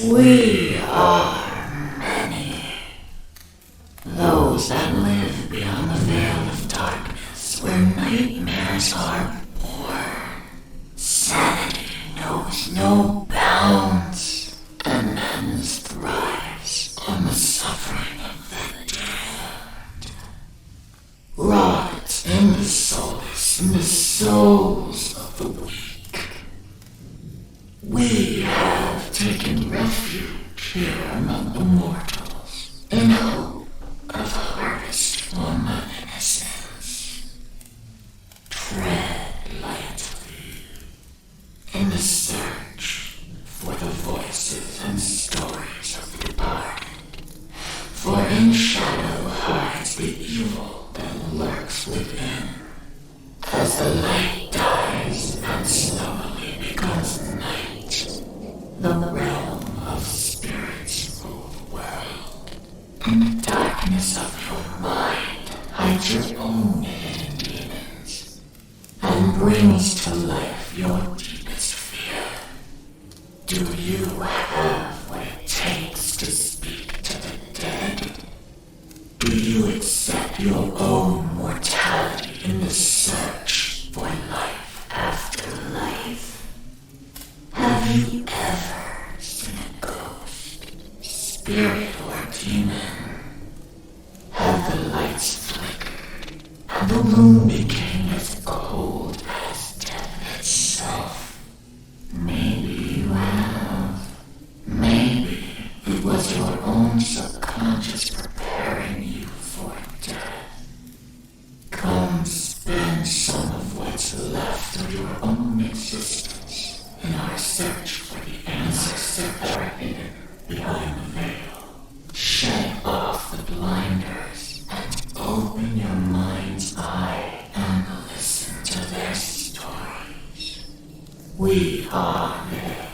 We are many. Those that live beyond the veil of darkness where nightmares are born. Sanity knows no bounds, and men's thrives on the suffering of the dead. Rots in the souls of the weak. We have taken refuge here among the mortals in hope of harvest from an innocence. Tread lightly in the search for the voices and stories of the departed. For in shadow hides the evil that lurks within. As the light dies and slowly becomes night, the realm of spirits rule the world. In the darkness of your mind hides your own hidden demons, and brings to life your deepest fear. Do you have what it takes to speak to the dead? Do you accept your own mortality in the search for life after life? Have you ever seen a ghost, spirit, or demon? Have the lights flickered and the room became as cold as death itself? Maybe you have. Maybe it was your own subconscious preparing you for death. Come spend some of what's left of your own existence in our search for the answers that are hidden behind the veil. Shed off the blinders and open your mind's eye and listen to their stories. We are there.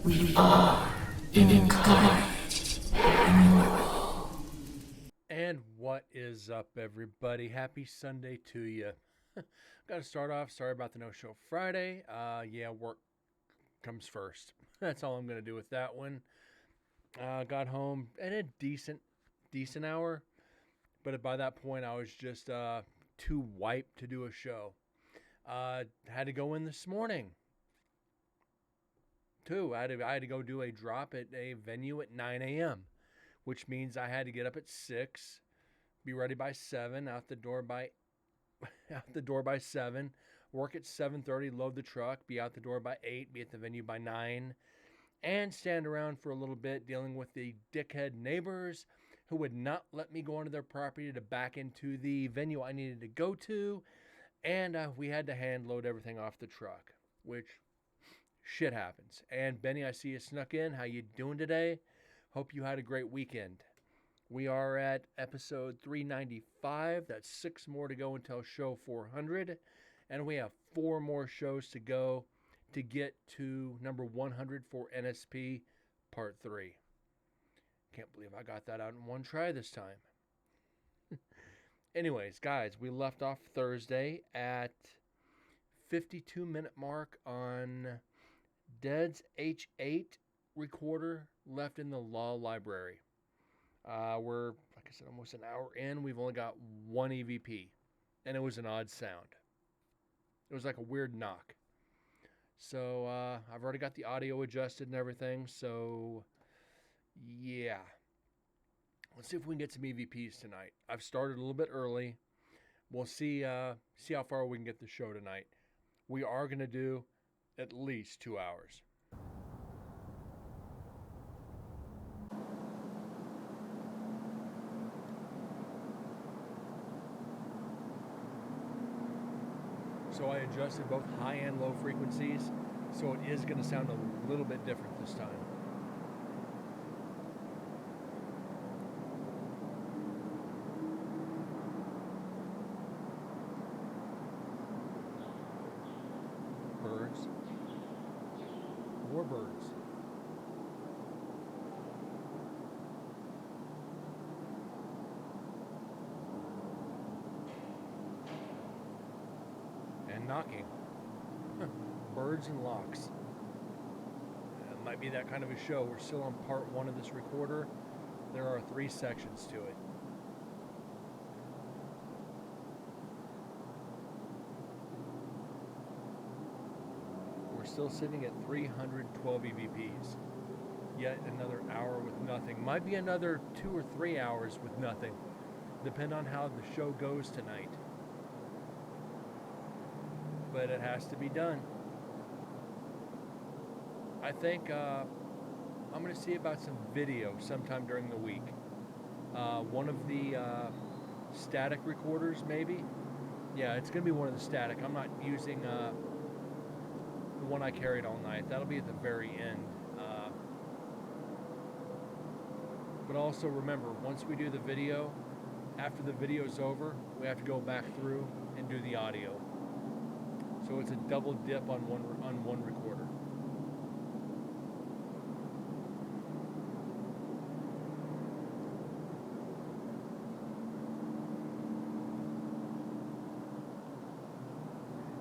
We are incarnate paranormal. And what is up, everybody? Happy Sunday to you. Got to start off. Sorry about the no-show Friday. Work comes first. That's all I'm going to do with that one. Got home at a decent hour, but by that point I was just too wiped to do a show. Had to go in this morning. Too. I had to go do a drop at a venue at 9 a.m., which means I had to get up at 6, be ready by 7, out the door by 7, work at 7:30, load the truck, be out the door by 8, be at the venue by 9, and stand around for a little bit dealing with the dickhead neighbors who would not let me go onto their property to back into the venue I needed to go to, and we had to hand load everything off the truck, which shit happens. And Benny, I see you snuck in. How you doing today? Hope you had a great weekend. We are at episode 395. That's 6 more to go until show 400. And we have 4 more shows to go to get to number 100 for NSP Part 3. Can't believe I got that out in one try this time. Anyways, guys, we left off Thursday at 52-minute mark on Dead's H8 recorder left in the law library. We're, like I said, almost an hour in. We've only got one EVP, and it was an odd sound. It was like a weird knock. So I've already got the audio adjusted and everything. So yeah, let's see if we can get some EVPs tonight. I've started a little bit early. We'll see how far we can get the show tonight. We are going to do at least 2 hours. So I adjusted both high and low frequencies, so it is going to sound a little bit different this time. Birds. More birds. And knocking. Birds and locks. might be that kind of a show. We're still on part 1 of this recorder. There are 3 sections to it. We're still sitting at 312 EVPs. Yet another hour with nothing. Might be another 2 or 3 hours with nothing. Depend on how the show goes tonight. But it has to be done. I think I'm going to see about some video sometime during the week. One of the static recorders, maybe. Yeah, it's going to be one of the static. I'm not using the one I carried all night. That'll be at the very end. But also remember, once we do the video, after the video's over, we have to go back through and do the audio. So it's a double dip on one recorder.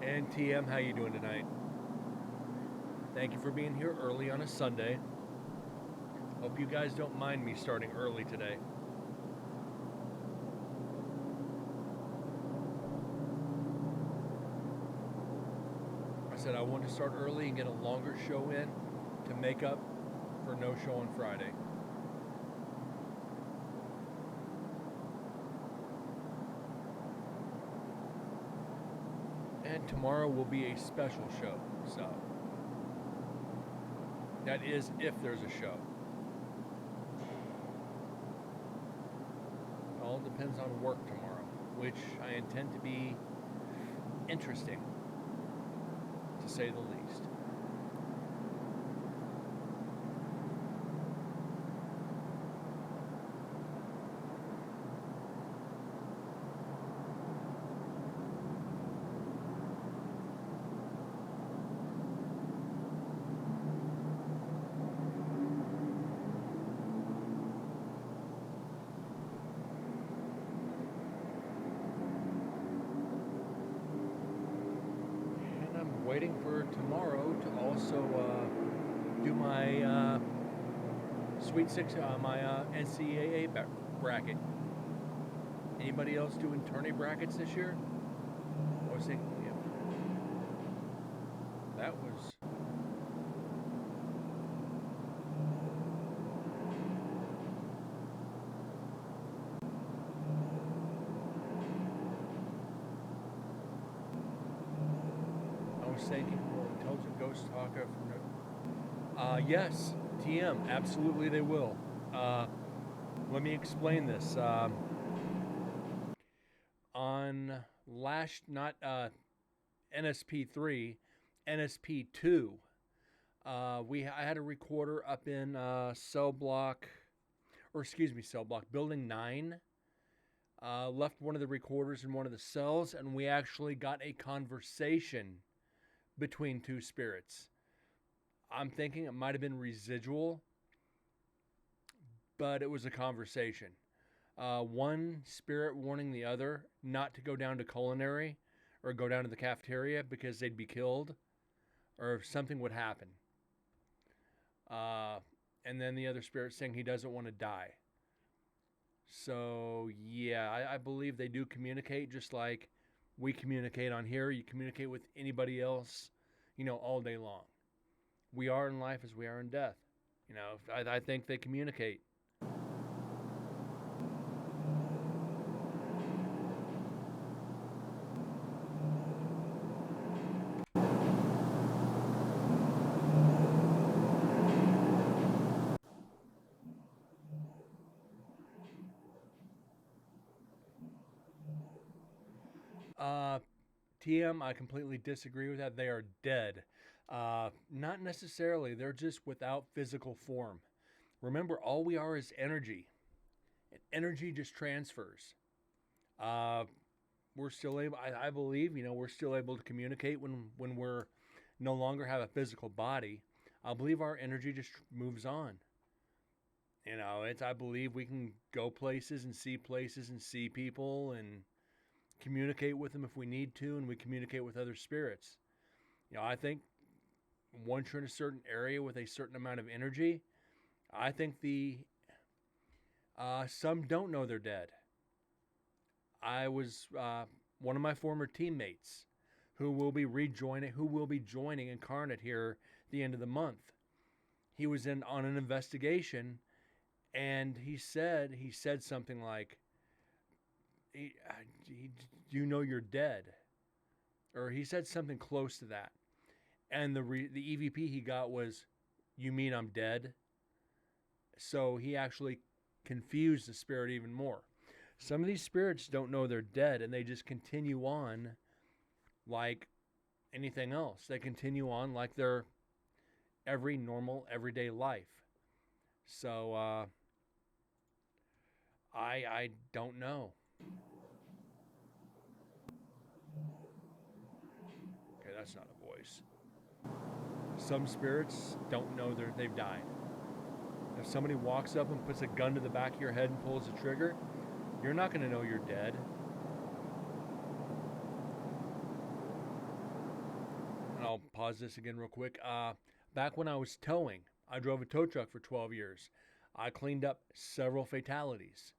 And TM, how you doing tonight? Thank you for being here early on a Sunday. Hope you guys don't mind me starting early today. I said I want to start early and get a longer show in to make up for no show on Friday. And tomorrow will be a special show, so that is if there's a show. It all depends on work tomorrow, which I intend to be interesting, to say the least. Waiting for tomorrow to also do my Sweet 6, my NCAA bracket. Anybody else doing tourney brackets this year? I was thinking, yeah, that was... Thanking for Intelligent Ghost Talker from yes, TM, absolutely they will. Let me explain this. On last, not NSP3, NSP2, I had a recorder up in cell block building 9. Left one of the recorders in one of the cells, and we actually got a conversation between 2 spirits. I'm thinking it might have been residual, but it was a conversation. One spirit warning the other not to go down to culinary or go down to the cafeteria because they'd be killed or if something would happen. And then the other spirit saying he doesn't want to die. So, yeah, I believe they do communicate just like we communicate on here. You communicate with anybody else, all day long. We are in life as we are in death. I think they communicate. TM, I completely disagree with that. They are dead. Not necessarily. They're just without physical form. Remember, all we are is energy. And energy just transfers. We're still able, I believe, we're still able to communicate when we're no longer have a physical body. I believe our energy just moves on. I believe we can go places and see people and communicate with them if we need to, and we communicate with other spirits. I think once you're in a certain area with a certain amount of energy, I think some don't know they're dead. I was one of my former teammates who will be joining Incarnate here at the end of the month. He was on an investigation, and he said something like, "You know you're dead," or he said something close to that. And the EVP he got was, "You mean I'm dead?" So he actually confused the spirit even more. Some of these spirits don't know they're dead, and they just continue on like anything else. They continue on like they're every normal, everyday life. So I don't know. Okay, that's not a voice. Some spirits don't know they've died. If somebody walks up and puts a gun to the back of your head and pulls the trigger, you're not going to know you're dead. And I'll pause this again real quick. Back when I was towing, I drove a tow truck for 12 years. I cleaned up several fatalities.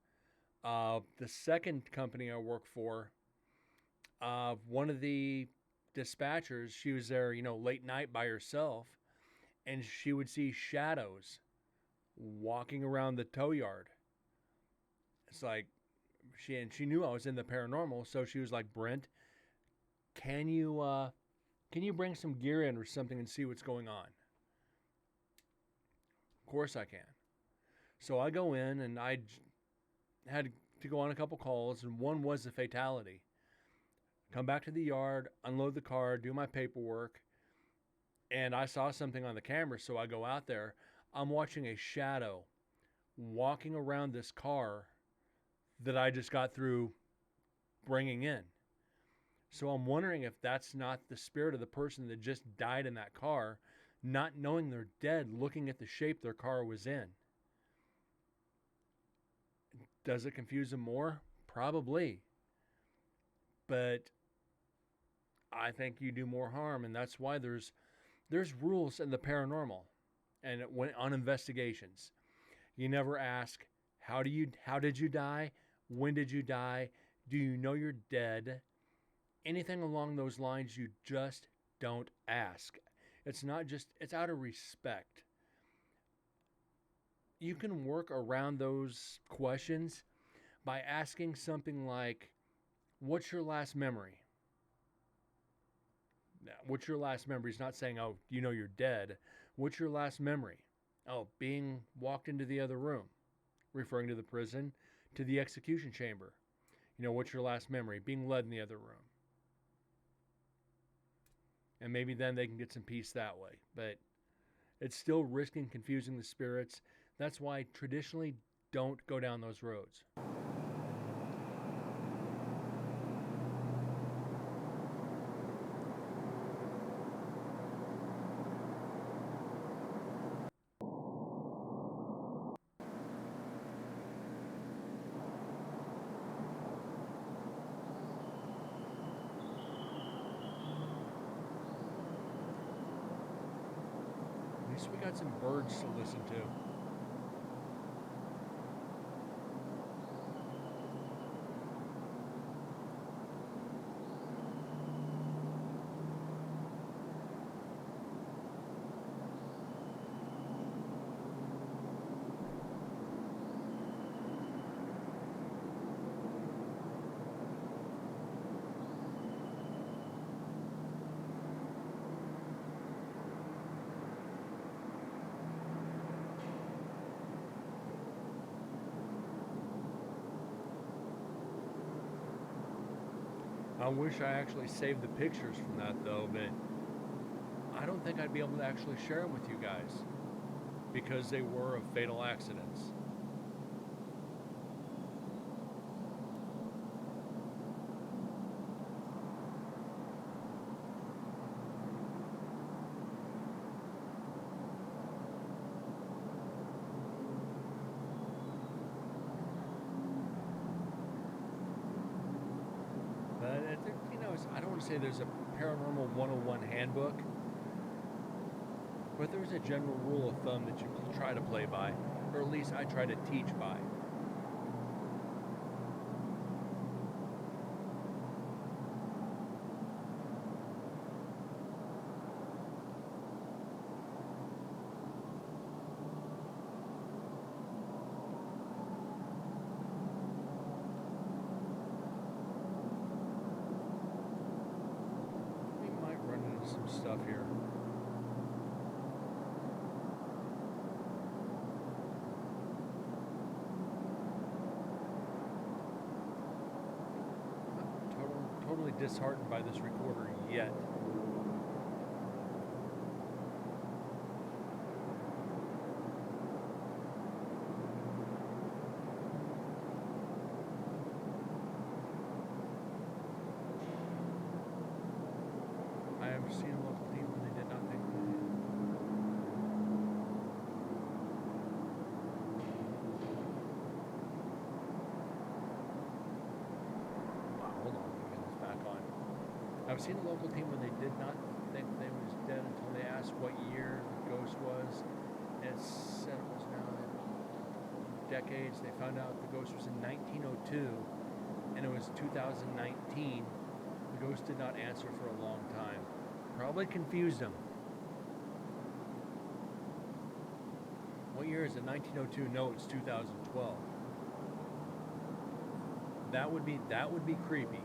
The second company I worked for, one of the dispatchers, she was there, late night by herself, and she would see shadows walking around the tow yard. It's like she knew I was in the paranormal, so she was like, "Brent, can you bring some gear in or something and see what's going on?" Of course I can. So I go in, and I had to go on a couple calls, and one was a fatality. Come back to the yard, unload the car, do my paperwork, and I saw something on the camera, so I go out there. I'm watching a shadow walking around this car that I just got through bringing in. So I'm wondering if that's not the spirit of the person that just died in that car, not knowing they're dead, looking at the shape their car was in. Does it confuse them more? Probably. But I think you do more harm, and that's why there's rules in the paranormal and on investigations. You never ask, how did you die? When did you die? Do you know you're dead? Anything along those lines, you just don't ask. It's out of respect. You can work around those questions by asking something like, what's your last memory? Now, what's your last memory? He's not saying, oh, you know you're dead. What's your last memory? Oh, being walked into the other room, referring to the prison, to the execution chamber. What's your last memory? Being led in the other room. And maybe then they can get some peace that way. But it's still risking confusing the spirits. That's why traditionally don't go down those roads. At least we got some birds to listen to. I wish I actually saved the pictures from that though, but I don't think I'd be able to actually share them with you guys because they were of fatal accidents. But I don't want to say there's a paranormal 101 handbook, But there's a general rule of thumb that you try to play by, or at least I try to teach by. We might run into some stuff here. Totally disheartened by this recorder yet. I have seen a local team when they did not think. Wow, hold on, let me get this back on. I've seen a local team when they did not think they was dead until they asked what year the ghost was. And it said it was now in decades. They found out the ghost was in 1902 and it was 2019. The ghost did not answer for a long time. Probably confused them. What year is it? 1902? No, it's 2012. That would be creepy.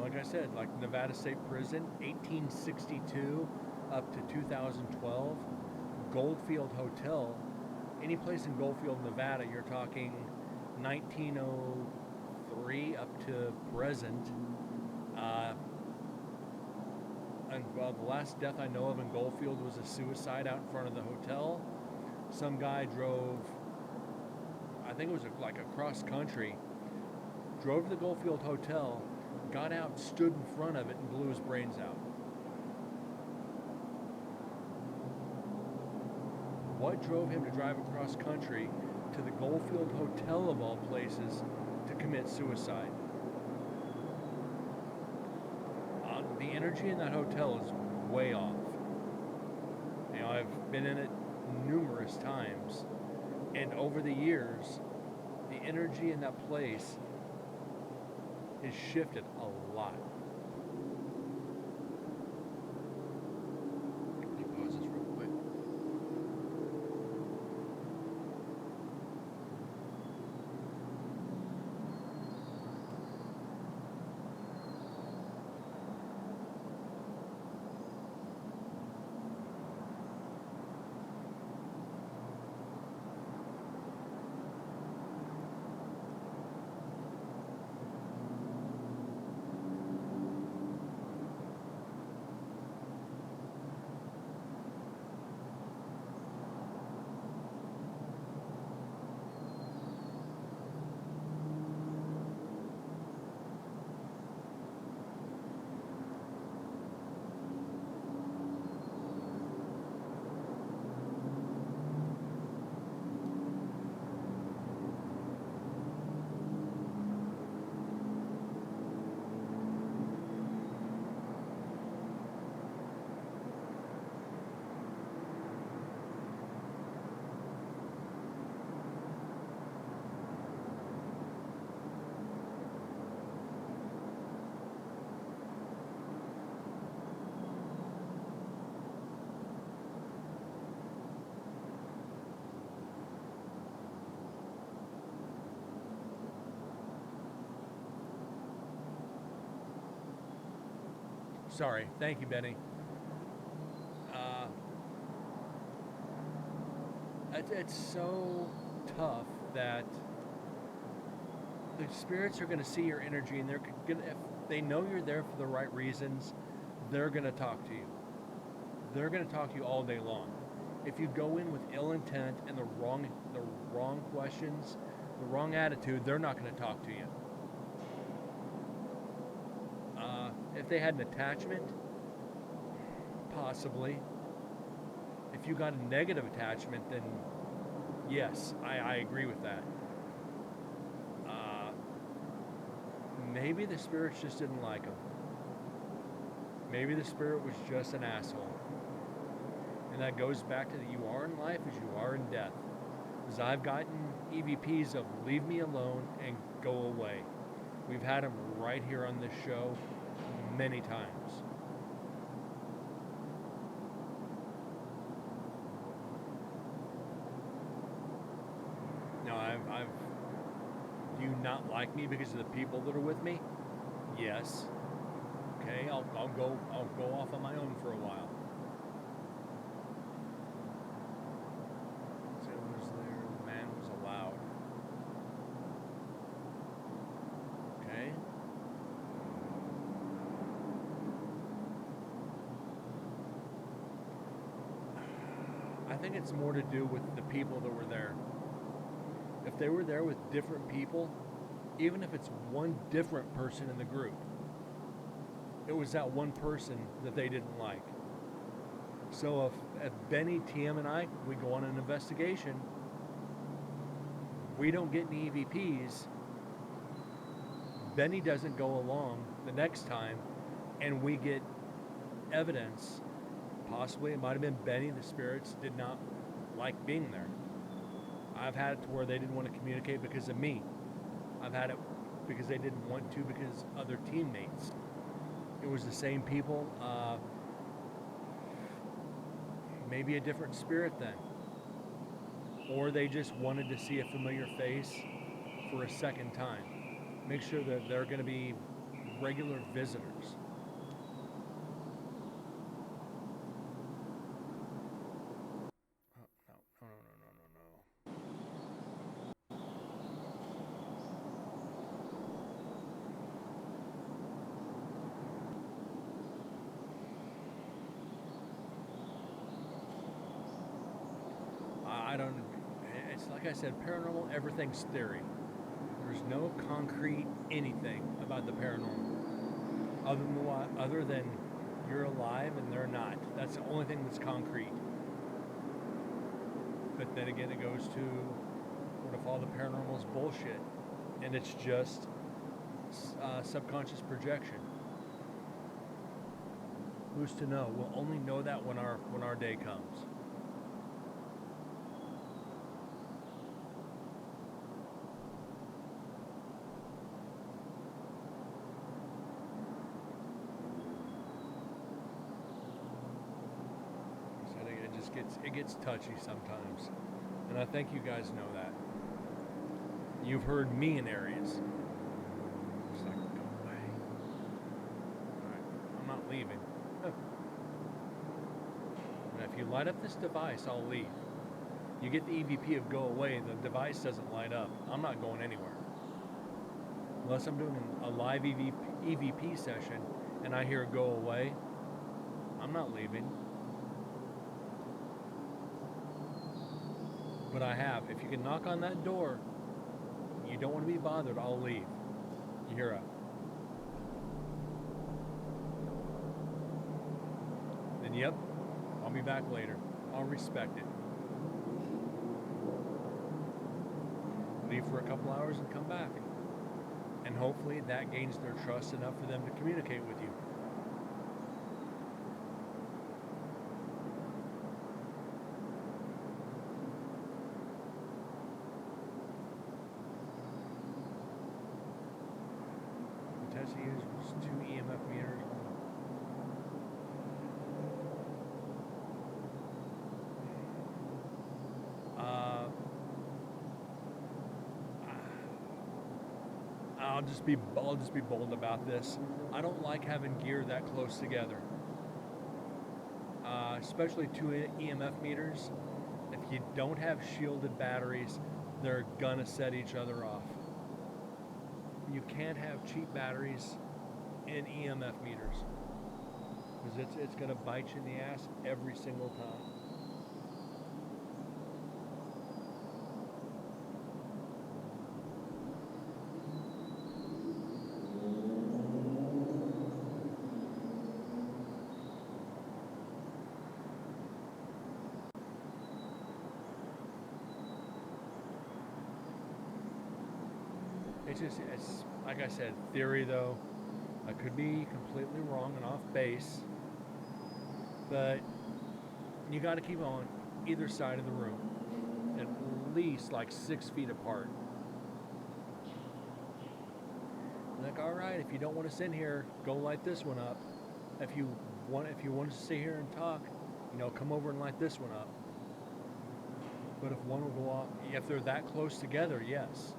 Like I said, like Nevada State Prison, 1862 up to 2012. Goldfield Hotel, any place in Goldfield, Nevada, you're talking 1903 up to present. And well, the last death I know of in Goldfield was a suicide out in front of the hotel. Some guy drove, I think it was like across country, drove to the Goldfield Hotel, got out, stood in front of it, and blew his brains out. What drove him to drive across country to the Goldfield Hotel, of all places, to commit suicide? The energy in that hotel is way off. You know, I've been in it numerous times, and over the years, the energy in that place has shifted a lot. Let me pause this real quick. Sorry. Thank you, Benny. It's so tough that the spirits are going to see your energy, and they're going to, if they know you're there for the right reasons, they're going to talk to you. They're going to talk to you all day long. If you go in with ill intent and the wrong questions, the wrong attitude, they're not going to talk to you. If they had an attachment, Possibly. If you got a negative attachment, then yes, I agree with that. Maybe the spirits just didn't like him. Maybe the spirit was just an asshole. And that goes back to that you are in life as you are in death. Because I've gotten EVPs of leave me alone and go away. We've had them right here on this show many times. Now, do you not like me because of the people that are with me? Yes. Okay, I'll go off on my own for a while. Sailors there, the man was allowed. Okay. I think it's more to do with the people that were there. If they were there with different people, even if it's one different person in the group, it was that one person that they didn't like. So if Benny, TM, and I, we go on an investigation, we don't get any EVPs, Benny doesn't go along the next time, and we get evidence, possibly it might have been Benny, the spirits did not like being there. I've had it to where they didn't want to communicate because of me. I've had it because they didn't want to because other teammates. It was the same people, maybe a different spirit then. Or they just wanted to see a familiar face for a second time. Make sure that they're going to be regular visitors. Oh, no. I don't, it's like I said, paranormal, everything's theory. There's no concrete anything about the paranormal. Other than you're alive and they're not. That's the only thing that's concrete. But then again, it goes to what if all the paranormal is bullshit and it's just subconscious projection? Who's to know? We'll only know that when our day comes. It gets touchy sometimes, and I think you guys know that. You've heard me in areas. It's like, go away. All right, I'm not leaving. And if you light up this device, I'll leave. You get the EVP of go away, the device doesn't light up. I'm not going anywhere. Unless I'm doing a live EVP session and I hear go away, I'm not leaving. But I have. If you can knock on that door, you don't want to be bothered, I'll leave. You hear then yep, I'll be back later. I'll respect it. Leave for a couple hours and come back. And hopefully that gains their trust enough for them to communicate with you. Tesla used 2 EMF meters. I'll just be bold about this. I don't like having gear that close together, especially 2 EMF meters. If you don't have shielded batteries, they're gonna set each other off. You can't have cheap batteries in EMF meters because it's going to bite you in the ass every single time. it's like I said, theory though. I could be completely wrong and off base, but you got to keep on either side of the room, at least like 6 feet apart. Like, all right, if you don't want to sit here, go light this one up. If you want to sit here and talk, come over and light this one up. But if one will go off, if they're that close together, yes.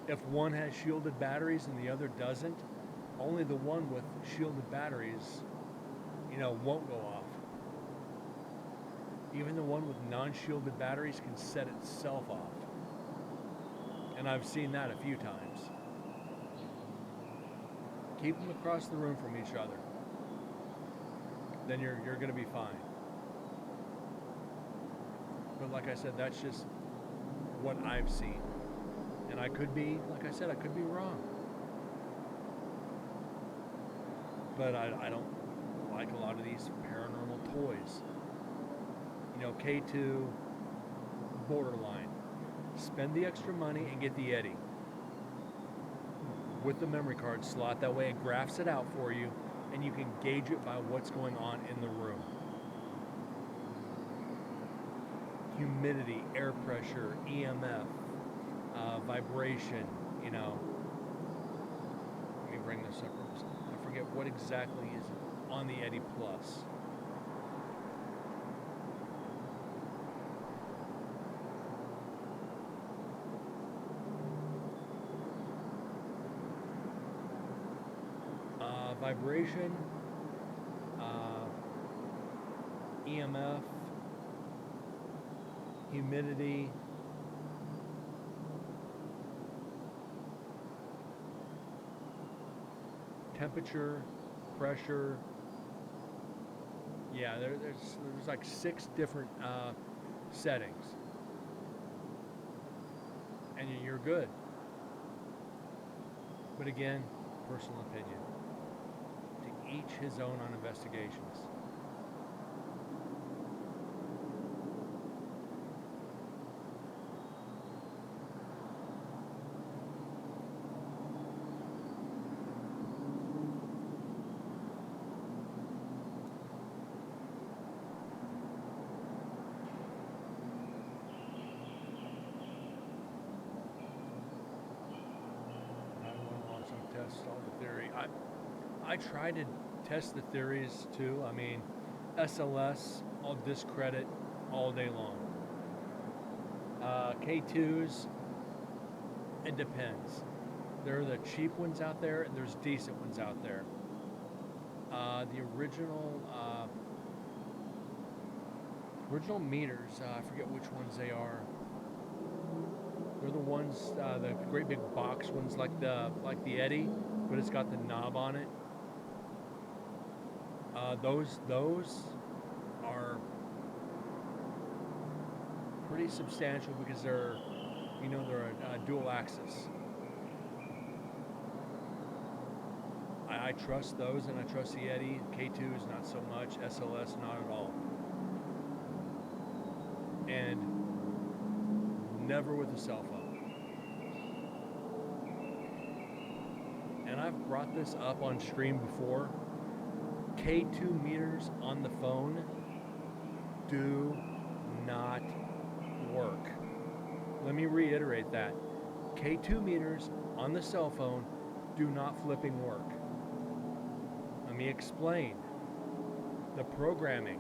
If one has shielded batteries and the other doesn't, only the one with shielded batteries, won't go off. Even the one with non-shielded batteries can set itself off. And I've seen that a few times. Keep them across the room from each other. Then you're going to be fine. But like I said, that's just what I've seen. And I could be, like I said, I could be wrong. But I don't like a lot of these paranormal toys. K2, borderline. Spend the extra money and get the Yeti with the memory card slot. That way it graphs it out for you and you can gauge it by what's going on in the room. Humidity, air pressure, EMF, vibration, Let me bring this up. I forget what exactly is on the Yeti Plus. Vibration, EMF, humidity, temperature, pressure. Yeah, there's like 6 different settings, and you're good. But again, personal opinion. To each his own on investigations. Test all the theory. I try to test the theories too. I mean, SLS, I'll discredit all day long. K2s, it depends. There are the cheap ones out there and there's decent ones out there. The original meters, I forget which ones they are. They're the ones, the great big box ones, like the Yeti, but it's got the knob on it. Those are pretty substantial because they're a dual axis. I trust those, and I trust the Yeti. K2s not so much. SLS not at all. And never with a cell phone. And I've brought this up on stream before. K2 meters on the phone do not work. Let me reiterate that. K2 meters on the cell phone do not flipping work. Let me explain. The programming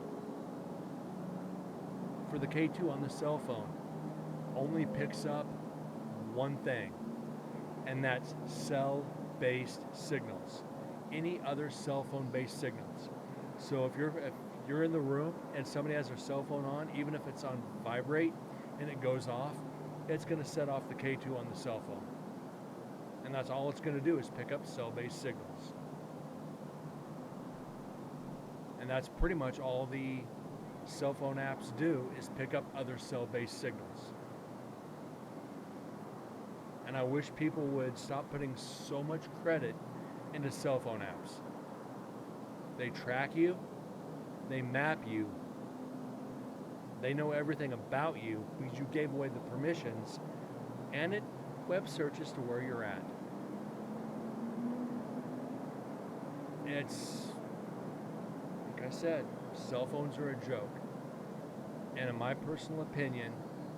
for the K2 on the cell phone only picks up one thing, and that's cell-based signals. Any other cell phone-based signals. So if you're in the room and somebody has their cell phone on, even if it's on vibrate and it goes off, it's going to set off the K2 on the cell phone. And that's all it's going to do is pick up cell-based signals. And that's pretty much all the cell phone apps do, is pick up other cell-based signals. And I wish people would stop putting so much credit into cell phone apps. They track you, they map you, they know everything about you because you gave away the permissions, and it web searches to where you're at. It's, like I said, cell phones are a joke. And in my personal opinion,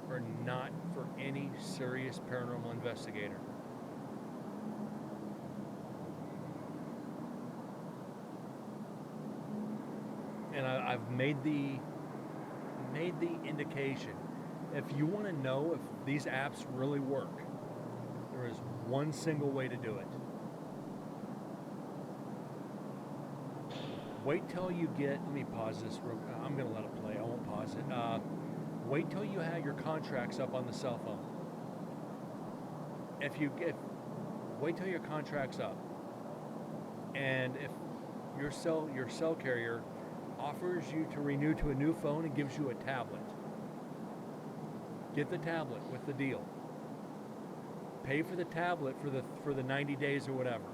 are not for any serious paranormal investigator. And I've made the indication. If you want to know if these apps really work, there is one single way to do it. Wait till you get, let me pause this real quick. I'm going to let it play. I won't pause it. Wait till you have your contracts up on the cell phone. Wait till your contract's up. And if your cell carrier offers you to renew to a new phone and gives you a tablet, get the tablet with the deal. Pay for the tablet for the 90 days or whatever.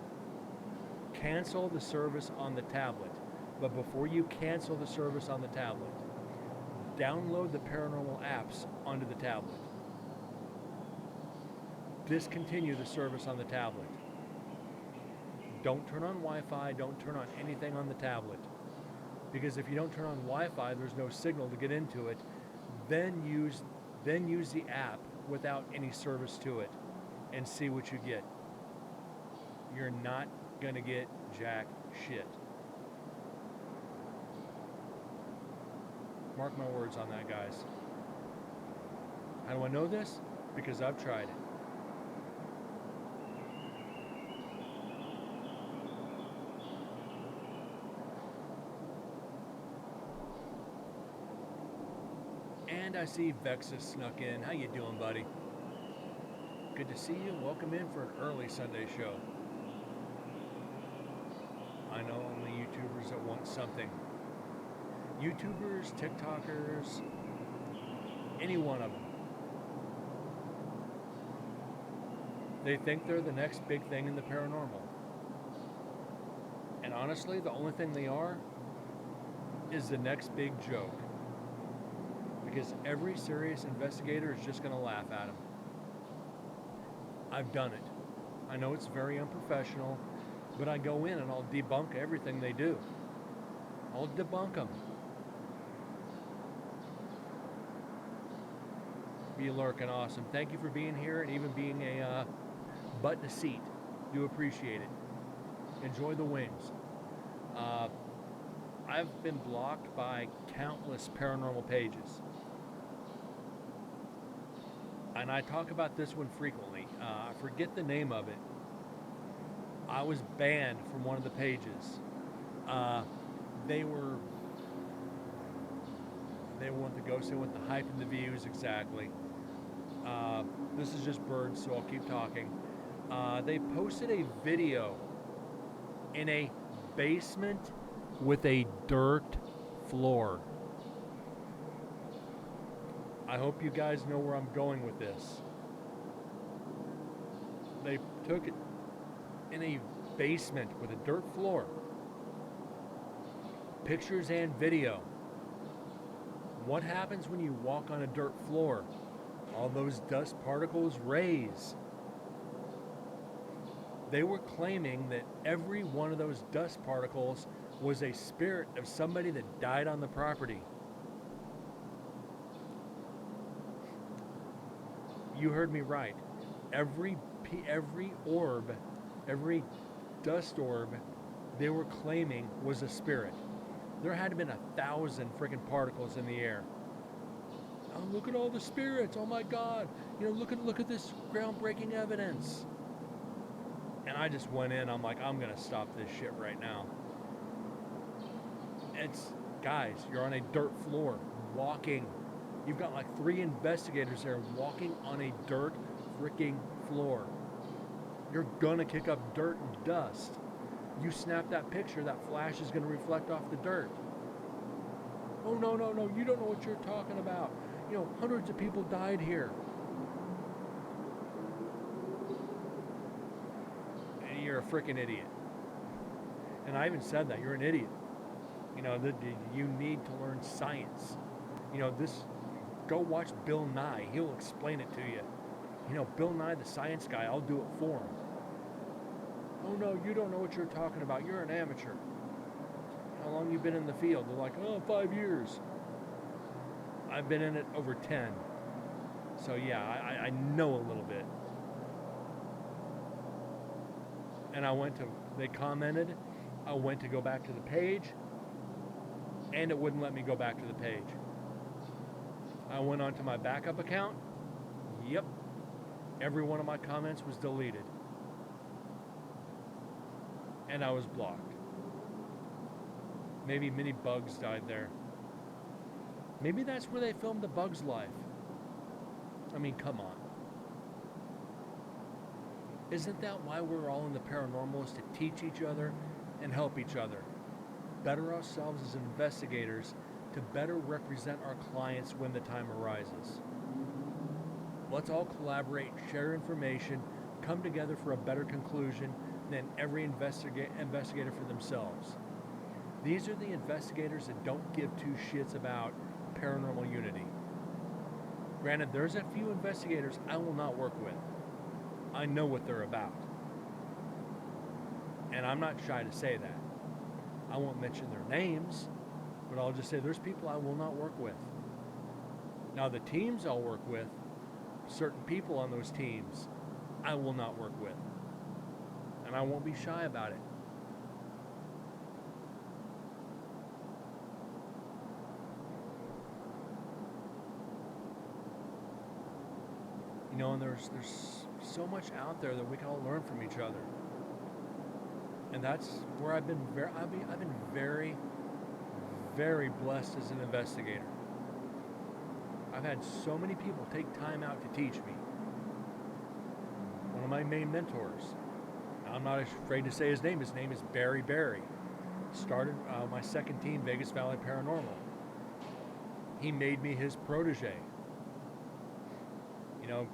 Cancel the service on the tablet. But before you cancel the service on the tablet, download the paranormal apps onto the tablet. Discontinue the service on the tablet. Don't turn on Wi-Fi, don't turn on anything on the tablet. Because if you don't turn on Wi-Fi, there's no signal to get into it. Then use the app without any service to it and see what you get. You're not gonna get jack shit. Mark my words on that, guys. How do I know this? Because I've tried it. And I see Vexus snuck in. How you doing, buddy? Good to see you. Welcome in for an early Sunday show. I know only YouTubers that want something. YouTubers, TikTokers, any one of them. They think they're the next big thing in the paranormal. And honestly, the only thing they are is the next big joke. Because every serious investigator is just going to laugh at them. I've done it. I know it's very unprofessional, but I go in and I'll debunk everything they do. I'll debunk them. Be lurking awesome. Thank you for being here and even being a butt in a seat. Do appreciate it. Enjoy the wings. I've been blocked by countless paranormal pages. And I talk about this one frequently. I forget the name of it. I was banned from one of the pages. They want the ghosts, they want the hype and the views, exactly. This is just birds, so I'll keep talking. They posted a video in a basement with a dirt floor. I hope you guys know where I'm going with this. They took it in a basement with a dirt floor. Pictures and video. What happens when you walk on a dirt floor? All those dust particles raise. They were claiming that every one of those dust particles was a spirit of somebody that died on the property. You heard me right. Every orb, every dust orb they were claiming was a spirit. There had to have been 1,000 freaking particles in the air. Oh, look at all the spirits. Oh my God. You know, look at this groundbreaking evidence. And I just went in. I'm like, I'm going to stop this shit right now. Guys, you're on a dirt floor, walking. You've got like 3 investigators there walking on a dirt freaking floor. You're going to kick up dirt and dust. You snap that picture, that flash is going to reflect off the dirt. Oh, no, you don't know what you're talking about. You know, hundreds of people died here. And you're a freaking idiot. And I even said that, you're an idiot. You know, you need to learn science. You know, go watch Bill Nye. He'll explain it to you. Bill Nye the Science Guy, I'll do it for him. Oh no, you don't know what you're talking about. You're an amateur. How long you been in the field? They're like, 5 years. I've been in it over 10. So yeah, I know a little bit. And they commented, I went to go back to the page, and it wouldn't let me go back to the page. I went onto my backup account. Yep. Every one of my comments was deleted. And I was blocked. Maybe many bugs died there. Maybe that's where they filmed The Bug's Life. I mean, come on. Isn't that why we're all in the paranormal, is to teach each other and help each other? Better ourselves as investigators to better represent our clients when the time arises. Let's all collaborate, share information, come together for a better conclusion than every investigator for themselves. These are the investigators that don't give two shits about paranormal unity. Granted, there's a few investigators I will not work with. I know what they're about. And I'm not shy to say that. I won't mention their names, but I'll just say there's people I will not work with. Now, the teams I'll work with, certain people on those teams, I will not work with. And I won't be shy about it. And there's so much out there that we can all learn from each other. And that's where I've been very, very blessed as an investigator. I've had so many people take time out to teach me. One of my main mentors, I'm not afraid to say his name is Barry Barry. Started my second team, Vegas Valley Paranormal. He made me his protege.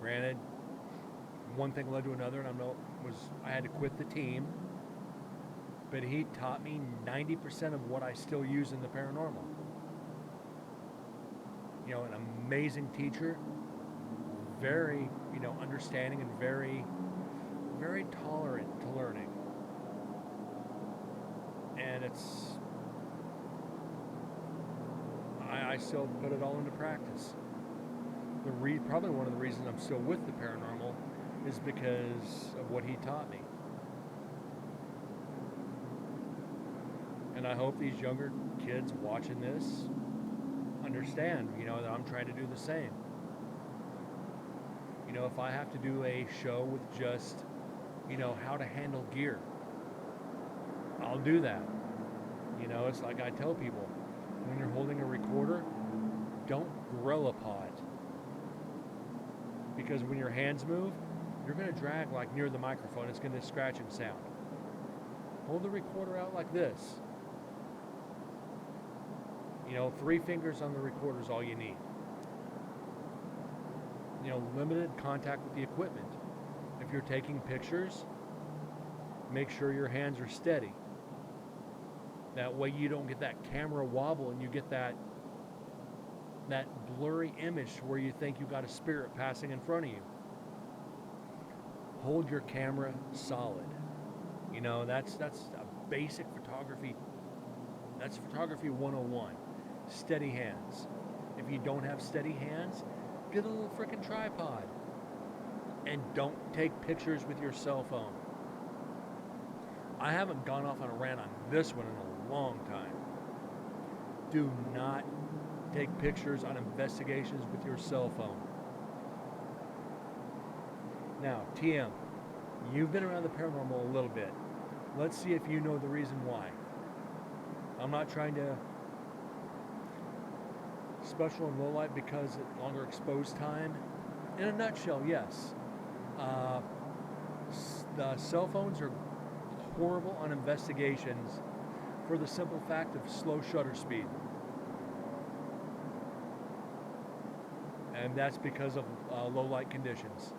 Granted, one thing led to another, and I had to quit the team. But he taught me 90% of what I still use in the paranormal. An amazing teacher, very, understanding and very, very tolerant to learning. And I still put it all into practice. Probably one of the reasons I'm still with the paranormal is because of what he taught me. And I hope these younger kids watching this understand, that I'm trying to do the same. If I have to do a show with just, how to handle gear, I'll do that. It's like I tell people, when you're holding a recorder, don't grow a pod. Because when your hands move, you're going to drag like near the microphone. It's going to scratch and sound. Hold the recorder out like this. 3 fingers on the recorder is all you need. Limited contact with the equipment. If you're taking pictures, make sure your hands are steady. That way you don't get that camera wobble and you get that blurry image where you think you got a spirit passing in front of you. Hold your camera solid. That's a basic photography. That's photography 101. Steady hands. If you don't have steady hands, get a little frickin' tripod. And don't take pictures with your cell phone. I haven't gone off on a rant on this one in a long time. Do not take pictures on investigations with your cell phone. Now, TM, you've been around the paranormal a little bit. Let's see if you know the reason why. I'm not trying to special and low light because it longer exposed time. In a nutshell, yes. The cell phones are horrible on investigations for the simple fact of slow shutter speed. And that's because of low light conditions.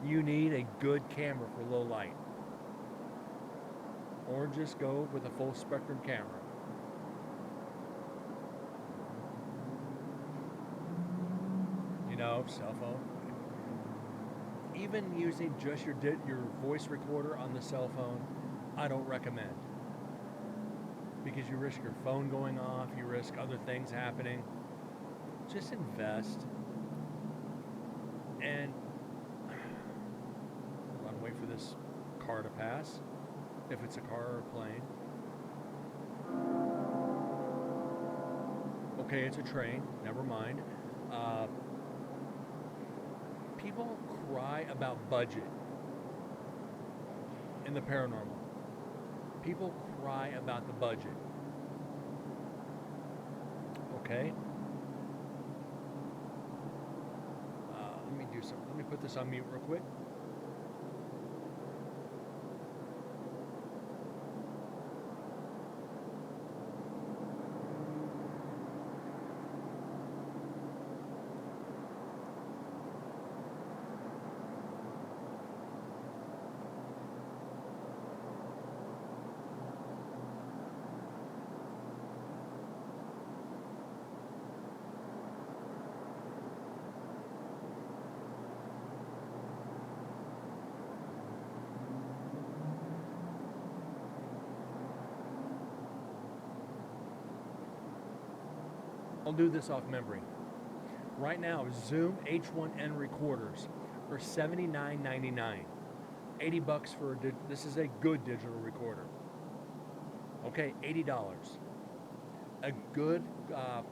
You need a good camera for low light. Or just go with a full spectrum camera. No, cell phone. Even using just your voice recorder on the cell phone, I don't recommend. Because you risk your phone going off, you risk other things happening. Just invest. And hold on, wait for this car to pass. If it's a car or a plane. Okay, it's a train. Never mind. People cry about budget in the paranormal. People cry about the budget. Okay? Let me do something. Let me put this on mute real quick. I'll do this off memory. Right now, Zoom H1N recorders are $79.99. $80 for this is a good digital recorder. Okay, $80. A good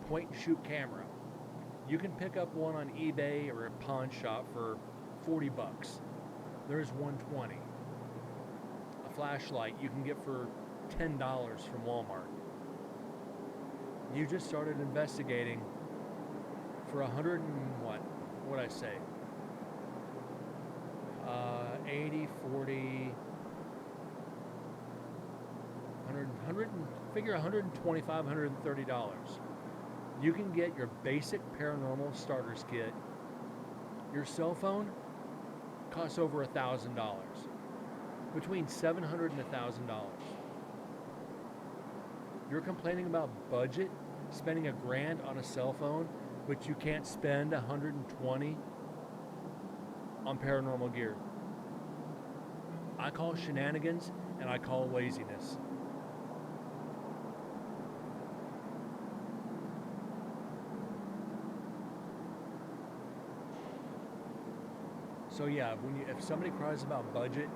point and shoot camera. You can pick up one on eBay or a pawn shop for $40. There's $120. A flashlight you can get for $10 from Walmart. You just started investigating for 100 and what? What'd I say? 80, 40, 100, figure $125, $130. You can get your basic paranormal starters kit. Your cell phone costs over $1,000. Between $700 and $1,000. You're complaining about budget, spending $1,000 on a cell phone, but you can't spend $120 on paranormal gear. I call shenanigans and I call laziness. So yeah, if somebody cries about budget,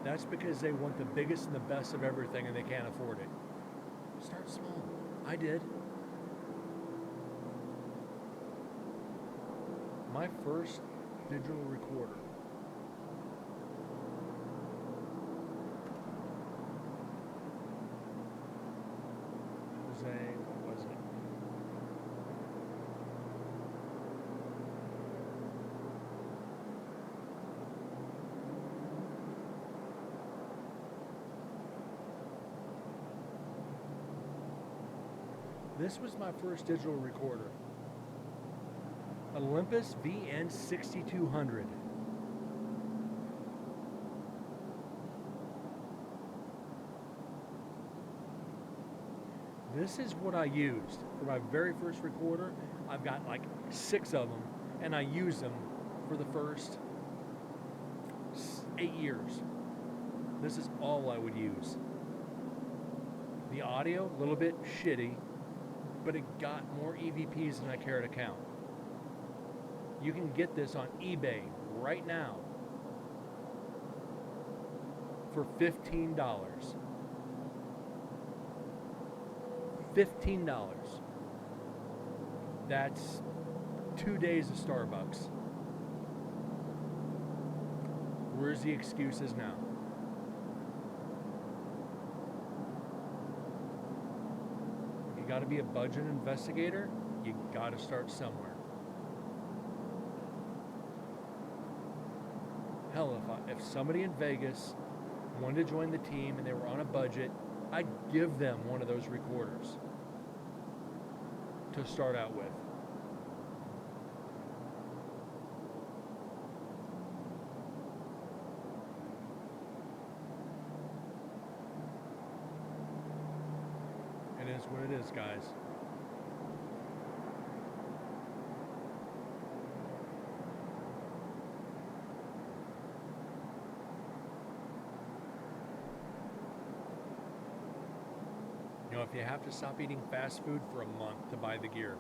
that's because they want the biggest and the best of everything and they can't afford it. Start small. I did. My first digital recorder was what was it? This was my first digital recorder. Olympus VN6200. This is what I used for my very first recorder. I've got like 6 of them, and I use them for the first 8 years. This is all I would use. The audio, a little bit shitty, but it got more EVPs than I care to count. You can get this on eBay right now for $15. $15. That's 2 days of Starbucks. Where's the excuses now? You got to be a budget investigator. You got to start somewhere. Hell, if somebody in Vegas wanted to join the team and they were on a budget, I'd give them one of those recorders to start out with. It is what it is, guys. if you have to stop eating fast food for a month to buy the gear,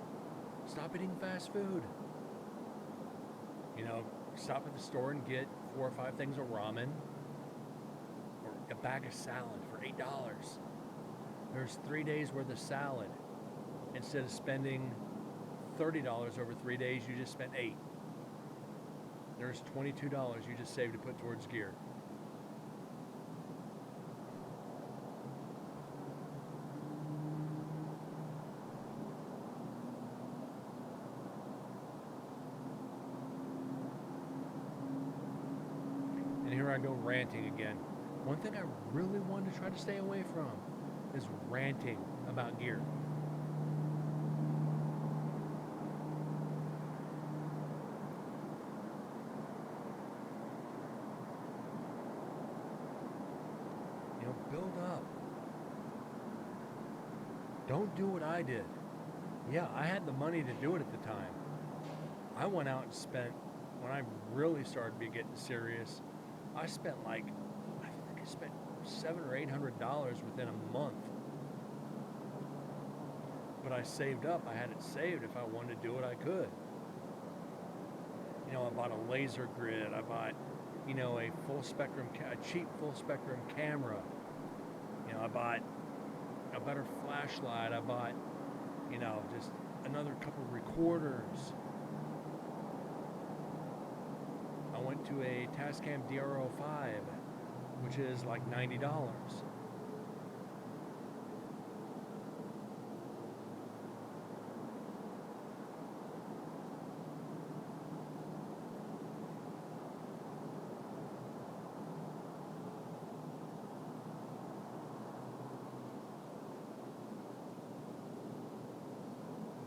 stop eating fast food. Stop at the store and get 4 or 5 things of ramen or a bag of salad for $8. There's 3 days worth of salad. Instead of spending $30 over 3 days, you just spent $8. There's $22 you just saved to put towards gear. And here I go ranting again. One thing I really wanted to try to stay away from is ranting about gear. Build up. Don't do what I did. Yeah, I had the money to do it at the time. I went out and spent, when I really started to be getting serious, I spent I think I spent $700 or $800 within a month. But I saved up. I had it saved. If I wanted to do it, I could. I bought a laser grid. I bought, a full spectrum, a cheap full spectrum camera. I bought a better flashlight. I bought, just another couple recorders. I went to a Tascam DRO5, which is like $90.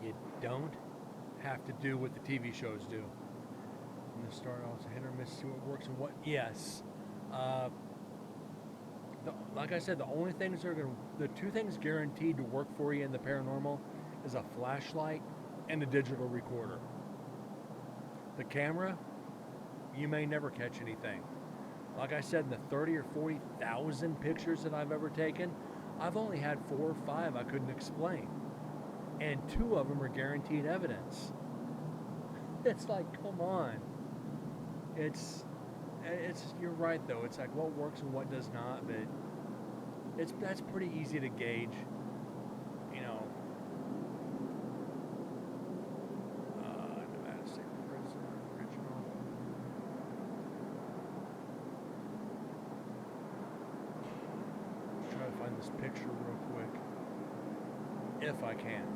You don't have to do what the TV shows do. From the start, also hit or miss, see what works and what. Yes. Like I said, the only things the 2 things guaranteed to work for you in the paranormal is a flashlight and a digital recorder. The camera, you may never catch anything. Like I said, in the 30 or 40,000 pictures that I've ever taken, I've only had 4 or 5 I couldn't explain. And 2 of them are guaranteed evidence. It's like, come on. It's you're right though. It's like what works and what does not, but that's pretty easy to gauge. Nevada State Prison original. Try to find this picture real quick, if I can.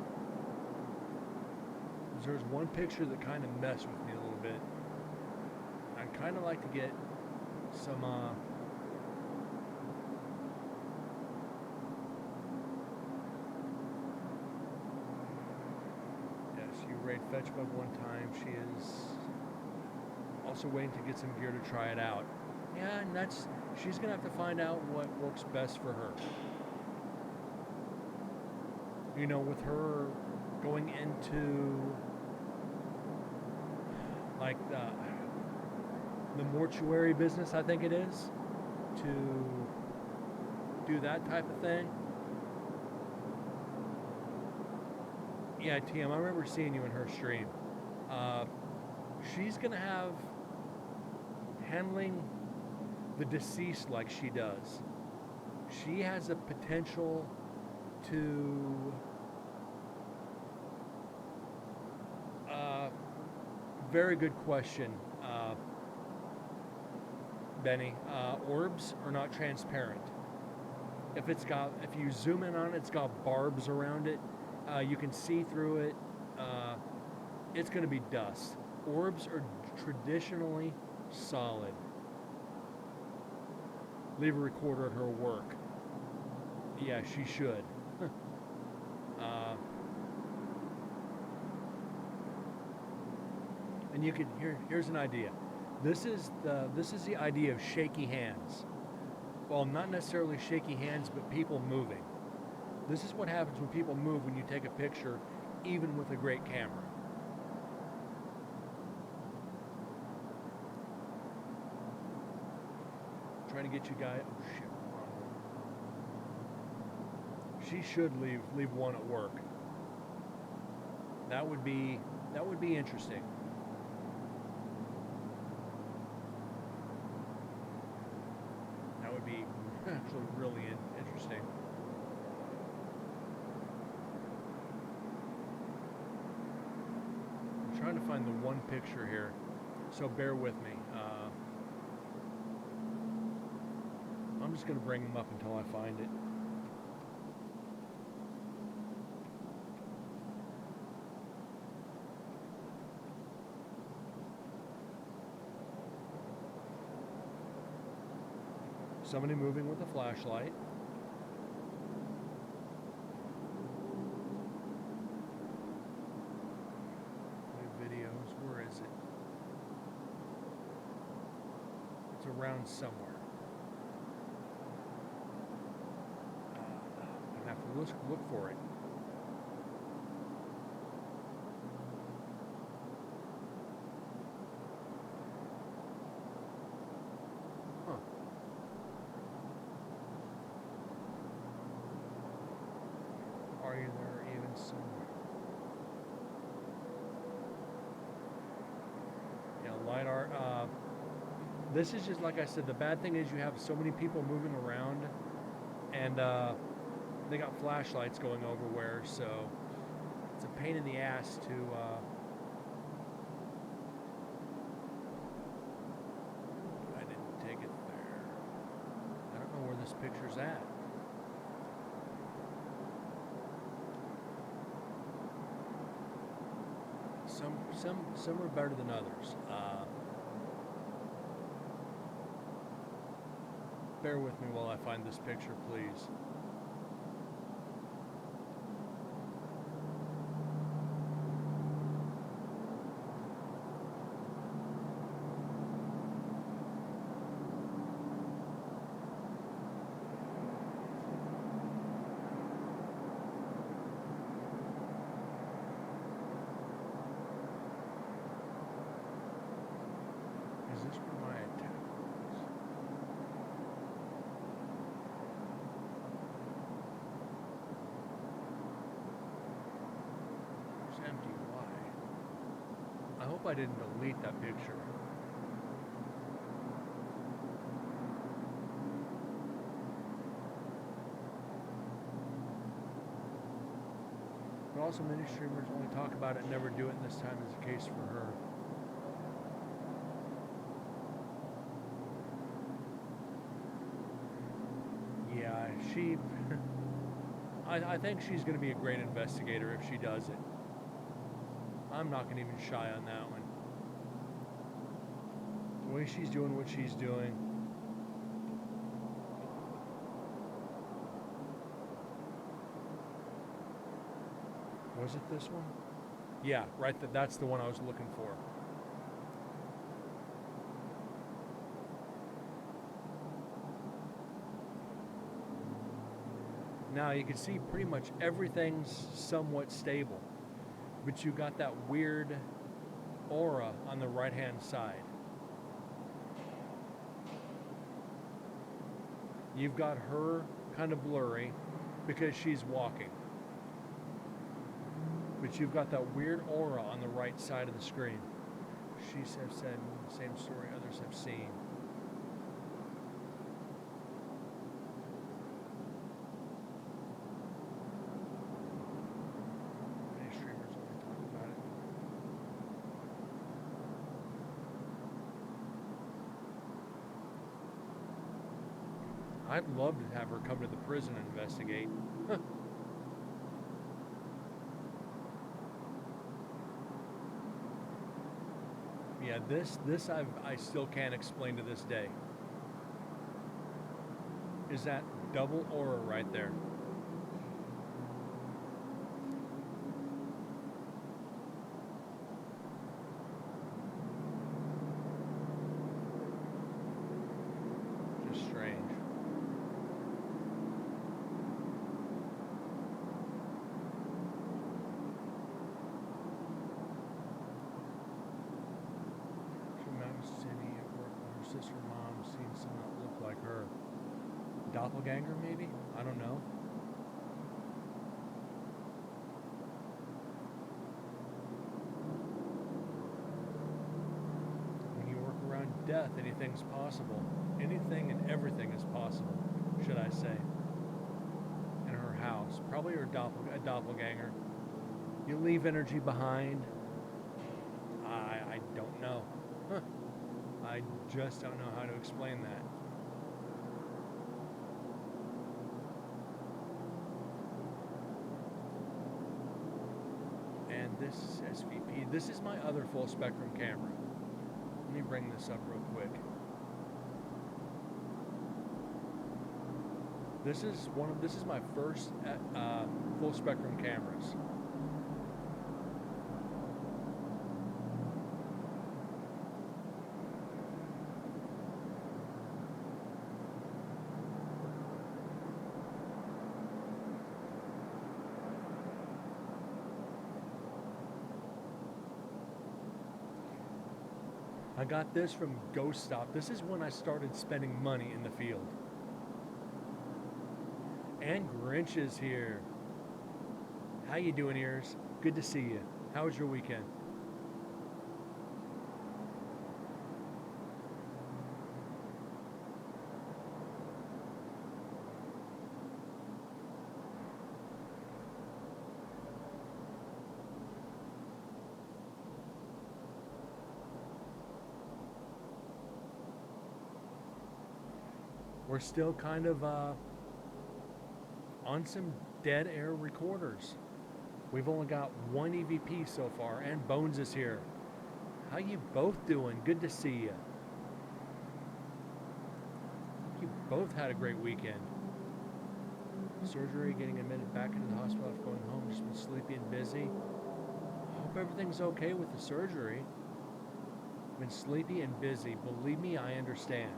There's one picture that kind of messed with me a little bit. I'd kind of like to get some yes, you raid Fetchbug one time. She is also waiting to get some gear to try it out. Yeah, and she's gonna have to find out what works best for her. With her going into like the mortuary business, I think it is, to do that type of thing. Yeah, TM, I remember seeing you in her stream. She's gonna have handling the deceased like she does. She has a potential to very good question, Benny. Orbs are not transparent. If you zoom in on it, it's got barbs around it. You can see through it. It's going to be dust. Orbs are traditionally solid. Leave a recorder at her work. Yeah, she should. And you can here's an idea. This is the idea of shaky hands. Well, not necessarily shaky hands, but people moving. This is what happens when people move when you take a picture, even with a great camera. Trying to get you guys. Oh shit, wrong one. she should leave one at work. That would be interesting. That would be actually really interesting. I'm trying to find the one picture here, so bear with me. I'm just going to bring them up until I find it. Somebody moving with a flashlight. Videos, where is it? It's around somewhere. I have to look for it. Huh. Are you there even somewhere? Yeah, light art. This is just like I said. The bad thing is you have so many people moving around, and they got flashlights going everywhere, so it's a pain in the ass to. I didn't take it there. I don't know where this picture's at. Some are better than others. Bear with me while I find this picture, please. Is this where my attack was? There's empty Y. I hope I didn't delete that picture. But also many streamers only talk about it and never do it, and this time is the case for her. Yeah, she... I think she's going to be a great investigator if she does it. I'm not going to even shy on that one. The way she's doing what she's doing. Was it this one? Yeah, right. That's the one I was looking for. Now you can see pretty much everything's somewhat stable, but you got that weird aura on the right-hand side. You've got her kind of blurry because she's walking, but you've got that weird aura on the right side of the screen. She's have said the same story others have seen. I'd love to have her come to the prison and investigate. Yeah, this I still can't explain to this day. Is that double aura right there? Just strange. Sister mom seen someone that looked like her. Doppelganger, maybe? I don't know. death, anything's possible. Anything and everything is possible, should I say. In her house. Probably her a doppelganger. You leave energy behind. I don't know. Huh. I just don't know how to explain that. And this is SVP. This is my other full spectrum camera. Let me bring this up real quick. This is my first full spectrum cameras. I got this from Ghost Stop. This is when I started spending money in the field. And Grinch is here. How you doing, Ears? Good to see you. How was your weekend? We're still kind of on some dead air recorders. We've only got one EVP so far, and Bones is here. How you both doing? Good to see you. You both had a great weekend. Surgery, getting admitted back into the hospital after going home, just been sleepy and busy. Hope everything's okay with the surgery. Been sleepy and busy. Believe me, I understand.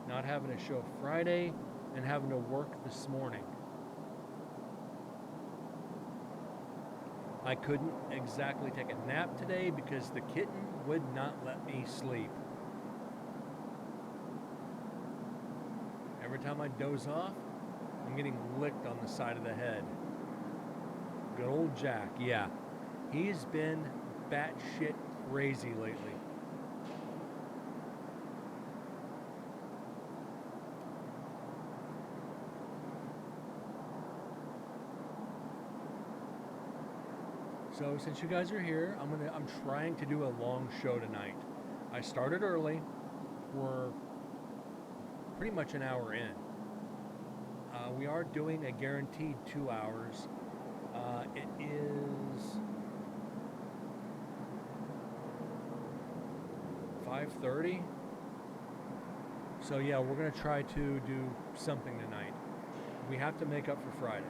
Not having a show Friday and having to work this morning. I couldn't exactly take a nap today because the kitten would not let me sleep. Every time I doze off, I'm getting licked on the side of the head. Good old Jack, yeah. He's been batshit crazy lately. So since you guys are here, I'm trying to do a long show tonight. I started early. We're pretty much an hour in. We are doing a guaranteed 2 hours. It is 5:30. So yeah, we're gonna try to do something tonight. We have to make up for Friday.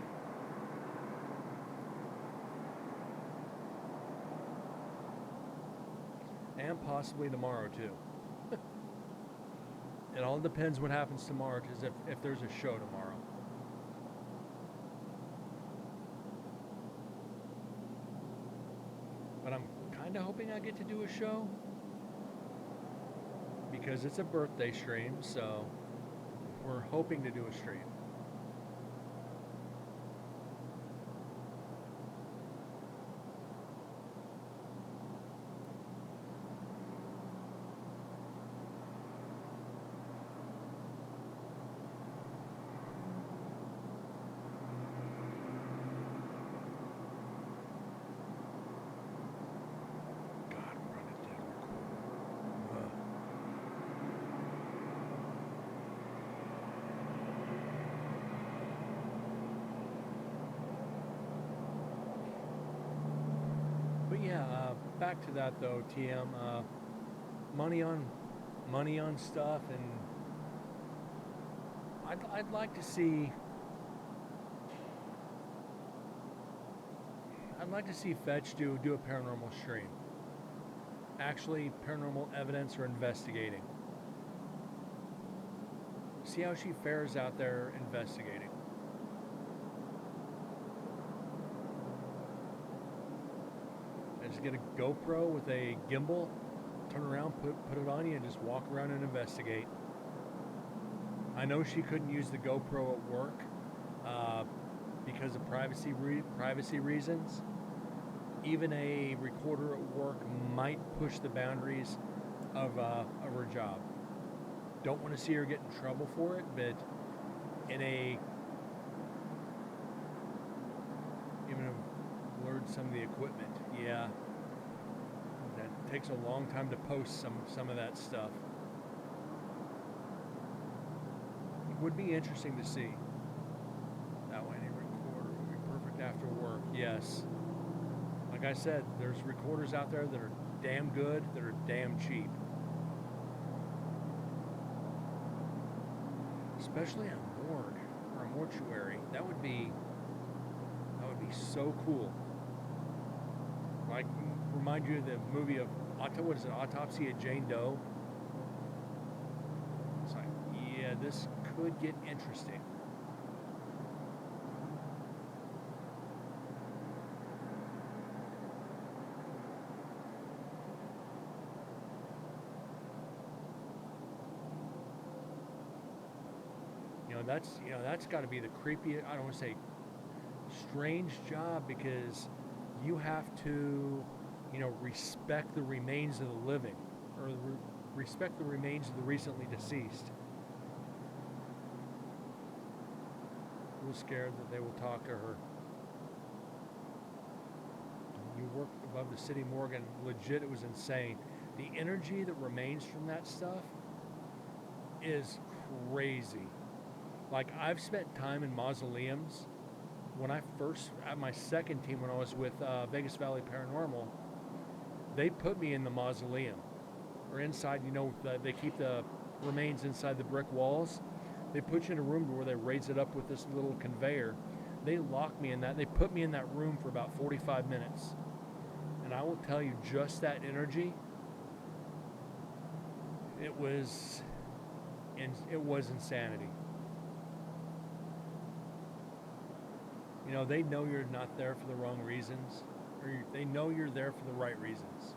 And possibly tomorrow too. It all depends what happens tomorrow, because if there's a show tomorrow. But I'm kind of hoping I get to do a show, because it's a birthday stream, so we're hoping to do a stream. Back to that though, TM. Money on stuff, and I'd like to see. I'd like to see Fetch do a paranormal stream. Actually, paranormal evidence or investigating. See how she fares out there investigating. Just get a GoPro with a gimbal, turn around, put it on you, and just walk around and investigate. I know she couldn't use the GoPro at work because of privacy reasons. Even a recorder at work might push the boundaries of her job. Don't want to see her get in trouble for it, but in a even have blurred some of the equipment. Yeah, that takes a long time to post some of that stuff. It would be interesting to see. That way, a recorder would be perfect after work. Yes. Like I said, there's recorders out there that are damn good, that are damn cheap. Especially a morgue or a mortuary. That would be so cool. Like, remind you of the movie of what is it, Autopsy of Jane Doe? It's like, yeah, this could get interesting. That's got to be the creepiest. I don't want to say strange job, because you have to, respect the remains of the living, or respect the remains of the recently deceased. A little scared that they will talk to her. You work above the city morgue, and legit, it was insane. The energy that remains from that stuff is crazy. Like, I've spent time in mausoleums. When I first, at my second team, when I was with Vegas Valley Paranormal, they put me in the mausoleum, or inside, they keep the remains inside the brick walls. They put you in a room where they raise it up with this little conveyor. They locked me in that. They put me in that room for about 45 minutes. And I will tell you, just that energy, it was insanity. They know you're not there for the wrong reasons, or they know you're there for the right reasons.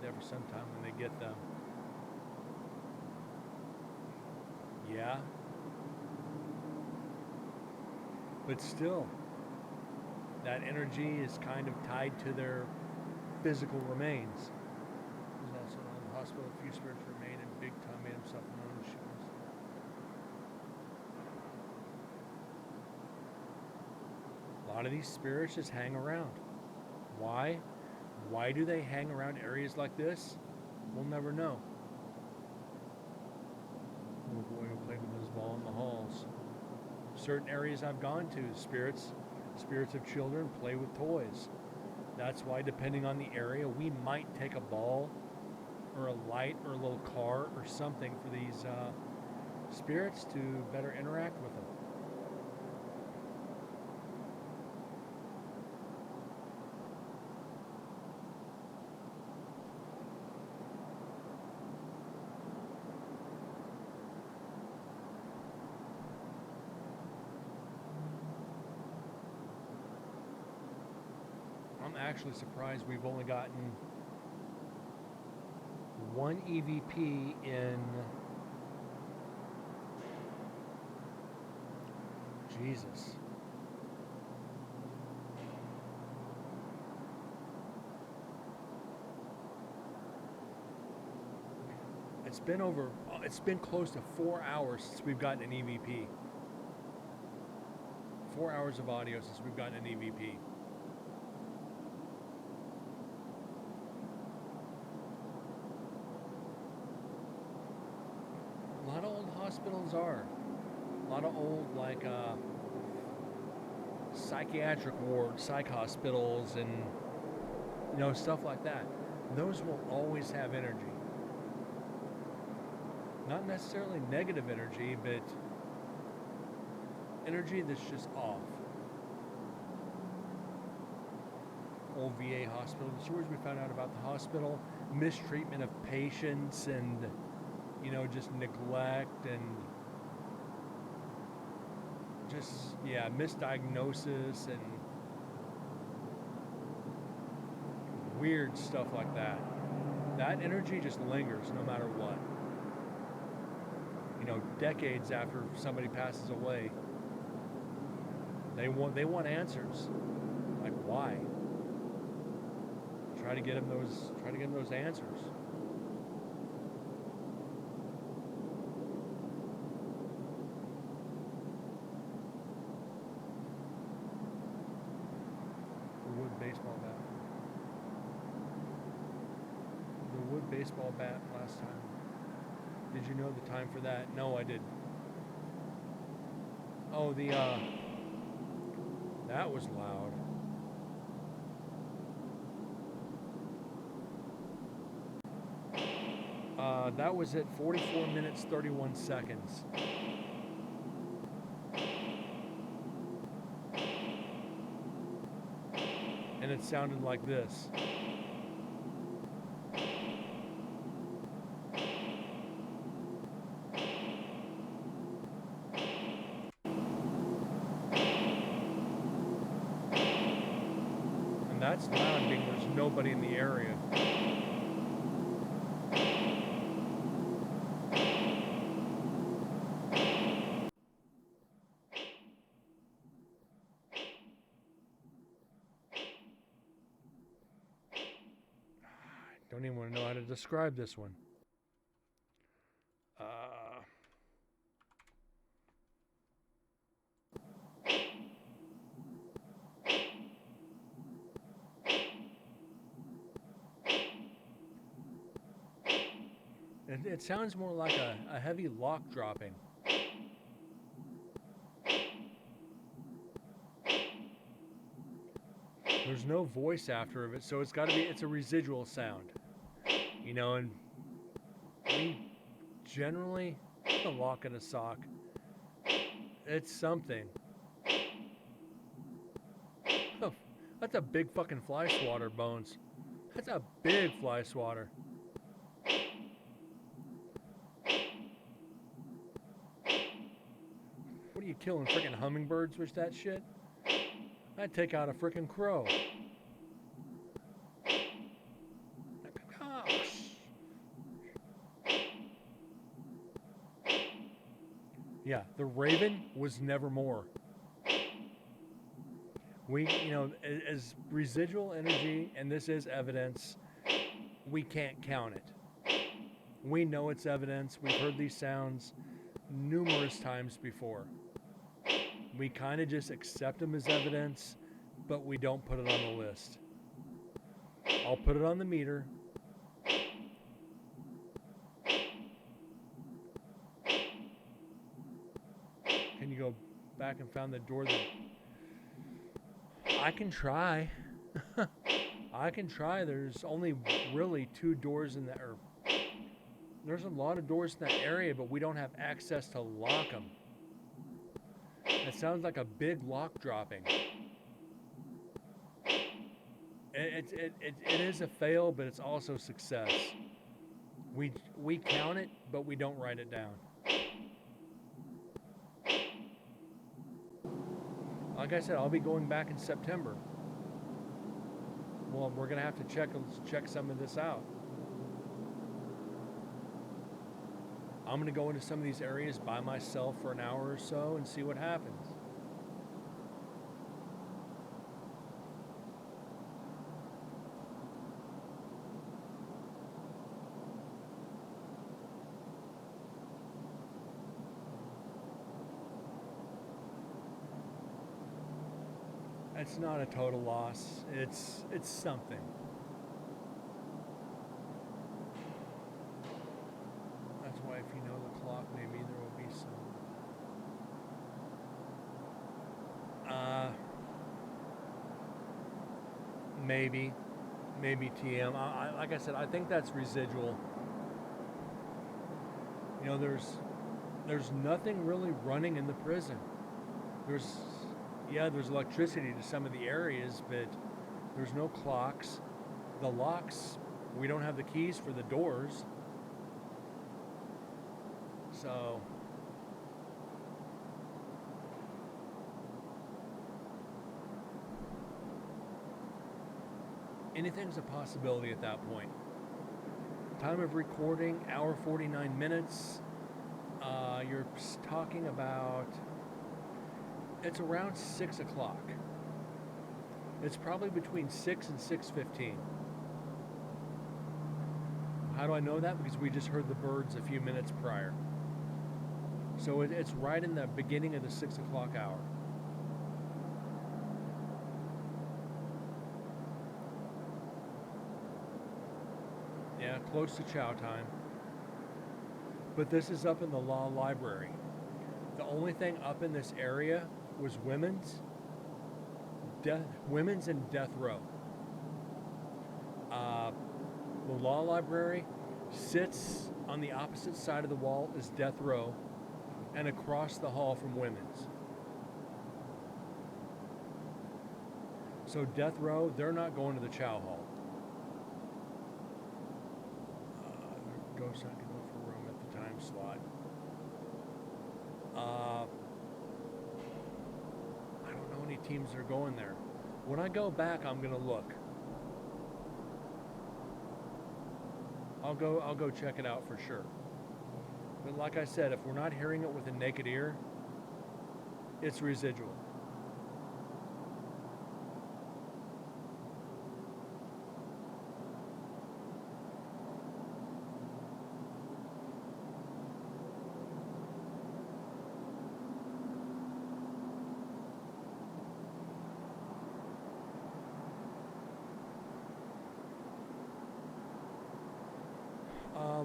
There for some time when they get them. Yeah. But still, that energy is kind of tied to their physical remains. There's also in the hospital, a few spirits remain, and Big Tom made himself known as showing. A lot of these spirits just hang around. Why? Why do they hang around areas like this? We'll never know. Little boy who played with his ball in the halls. Certain areas I've gone to, spirits of children play with toys. That's why, depending on the area, we might take a ball or a light or a little car or something for these spirits to better interact with them. I'm actually surprised we've only gotten one EVP in Jesus. It's been close to 4 hours since we've gotten an EVP. 4 hours of audio since we've gotten an EVP. A lot of old hospitals are. A lot of old, psychiatric wards, psych hospitals, and, stuff like that. Those will always have energy. Not necessarily negative energy, but energy that's just off. Old VA hospital, the stories we found out about the hospital, mistreatment of patients, and just neglect, and just misdiagnosis and weird stuff like that. That energy just lingers no matter what. Decades after somebody passes away, they want answers. Like, why? Try to get them those answers. baseball bat. The wood baseball bat last time. Did you know the time for that? No, I didn't. Oh, that was loud. That was at 44 minutes, 31 seconds. And it sounded like this. And that's loud being there's nobody in the area. Don't even want to know how to describe this one. It sounds more like a heavy lock dropping. There's no voice after it, so it's a residual sound. You know, and we generally, a lock and a sock, it's something. Oh, that's a big fucking fly swatter, Bones. That's a big fly swatter. What are you killing, freaking hummingbirds with that shit? I'd take out a freaking crow. Yeah, the raven was never more. We, you know, as residual energy, and this is evidence, we can't count it. We know it's evidence. We've heard these sounds numerous times before. We kind of just accept them as evidence, but we don't put it on the list. I'll put it on the meter. Can you go back and find the door that... I can try. I can try. There's only really 2 doors in that, or there's a lot of doors in that area, but we don't have access to lock them. It sounds like a big lock dropping. It is a fail, but it's also success. We count it, but we don't write it down. Like I said, I'll be going back in September. Well, we're gonna have to check some of this out. I'm gonna go into some of these areas by myself for an hour or so and see what happens. It's not a total loss. It's something. That's why if you know the clock, maybe there will be some. Maybe TM. Like I said, I think that's residual. You know, there's nothing really running in the prison. There's electricity to some of the areas, but there's no clocks. The locks, we don't have the keys for the doors. So anything's a possibility at that point. Time of recording, hour 49 minutes. You're talking about, it's around 6 o'clock. It's probably between 6 and 6:15. How do I know that? Because we just heard the birds a few minutes prior. So it's right in the beginning of the 6 o'clock hour. Yeah, close to chow time. But this is up in the law library. The only thing up in this area was women's and death row. The law library sits on the opposite side of the wall as death row, and across the hall from women's. So death row, they're not going to the chow hall. Ghost not can look for room at the time slot. I don't know any teams that are going there. When I go back, I'm gonna look. I'll go check it out for sure. But like I said, if we're not hearing it with a naked ear, it's residual.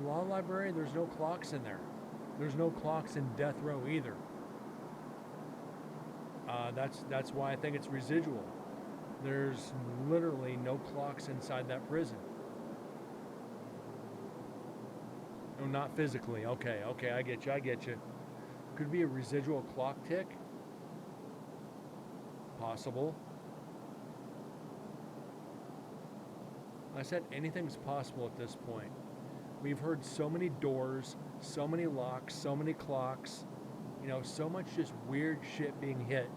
Law library, there's no clocks in there. There's no clocks in death row either. That's why I think it's residual. There's literally no clocks inside that prison. No, not physically. Okay, I get you. Could be a residual clock tick. Possible. I said anything's possible at this point. We've heard so many doors, so many locks, so many clocks, so much just weird shit being hit.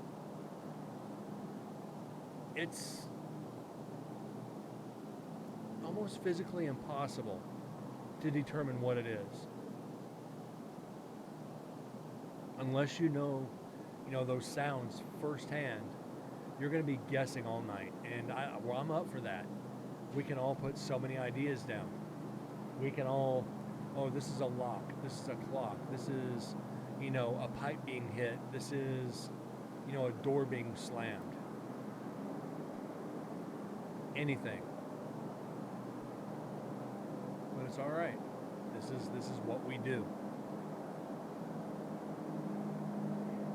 It's almost physically impossible to determine what it is. Unless you know those sounds firsthand, you're going to be guessing all night. And I'm up for that. We can all put so many ideas down. We can all, this is a lock, this is a clock, this is, a pipe being hit, this is, a door being slammed. Anything. But it's all right. This is what we do.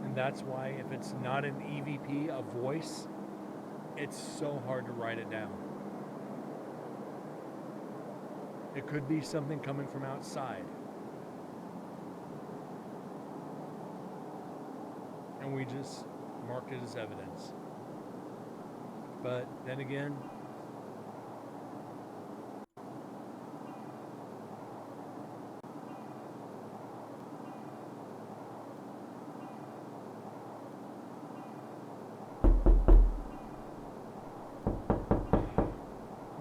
And that's why if it's not an EVP, a voice, it's so hard to write it down. It could be something coming from outside. And we just marked it as evidence. But then again,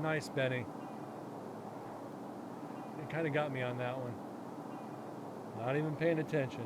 nice, Benny. Kind of got me on that one. Not even paying attention.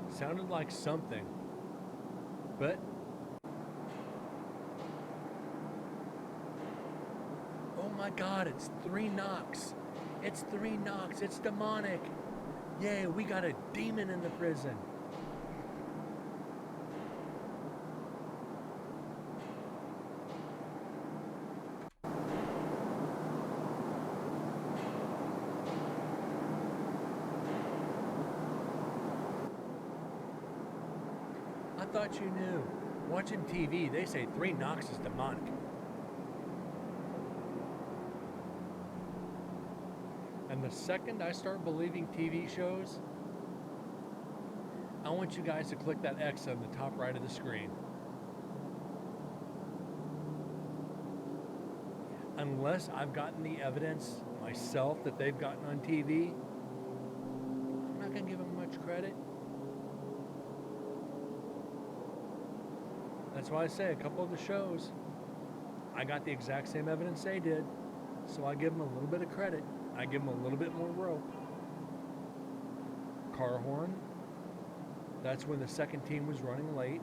Sounded like something, but oh my God, it's 3 knocks. It's 3 knocks. It's demonic. Yay, we got a demon in the prison. I thought you knew. Watching TV, they say 3 knocks is demonic. And the second I start believing TV shows, I want you guys to click that X on the top right of the screen. Unless I've gotten the evidence myself that they've gotten on TV, I'm not going to give them much credit. That's why I say a couple of the shows, I got the exact same evidence they did, so I give them a little bit of credit. I give them a little bit more rope. Car horn, that's when the second team was running late.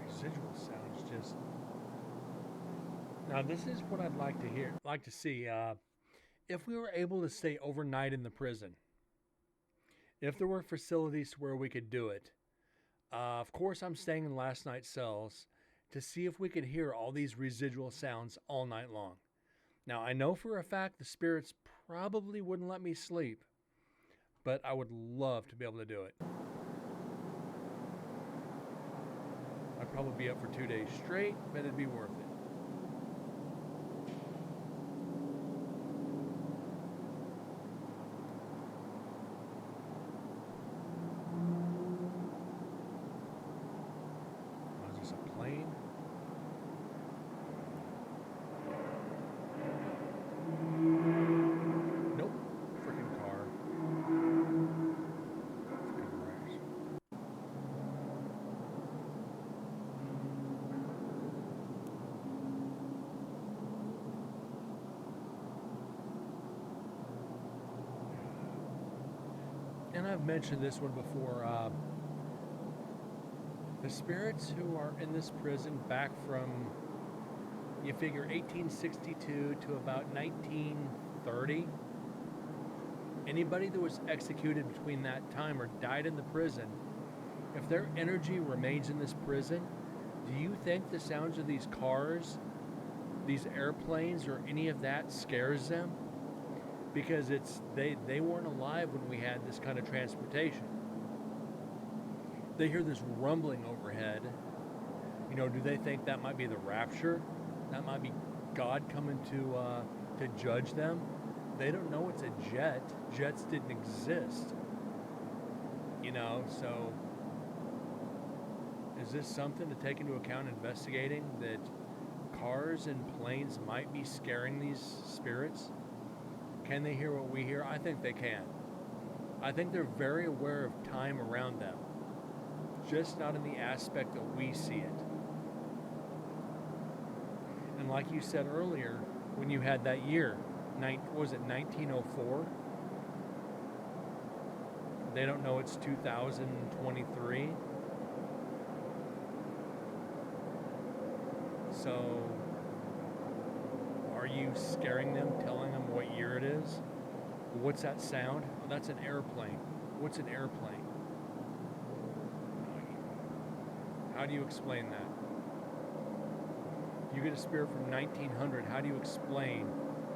Residual sounds just. Now this is what I'd like to hear, like to see. If we were able to stay overnight in the prison, if there were facilities where we could do it, of course I'm staying in last night's cells to see if we could hear all these residual sounds all night long. Now I know for a fact the spirits probably wouldn't let me sleep, but I would love to be able to do it. I'd probably be up for 2 days straight, but it'd be worth it. Oh, is this a plane? Nope. Freaking car. Freaking wrecks. And I've mentioned this one before. The spirits who are in this prison back from, you figure, 1862 to about 1930, anybody that was executed between that time or died in the prison, if their energy remains in this prison, do you think the sounds of these cars, these airplanes, or any of that scares them? Because they weren't alive when we had this kind of transportation. They hear this rumbling overhead. You know, do they think that might be the rapture? That might be God coming to judge them? They don't know it's a jet. Jets didn't exist. You know, so is this something to take into account investigating, that cars and planes might be scaring these spirits? Can they hear what we hear? I think they can. I think they're very aware of time around them, just not in the aspect that we see it. And like you said earlier, when you had that year, was it 1904? They don't know it's 2023. So, are you scaring them, telling them what year it is? What's that sound? Oh, that's an airplane. What's an airplane? How do you explain that? You get a spirit from 1900, how do you explain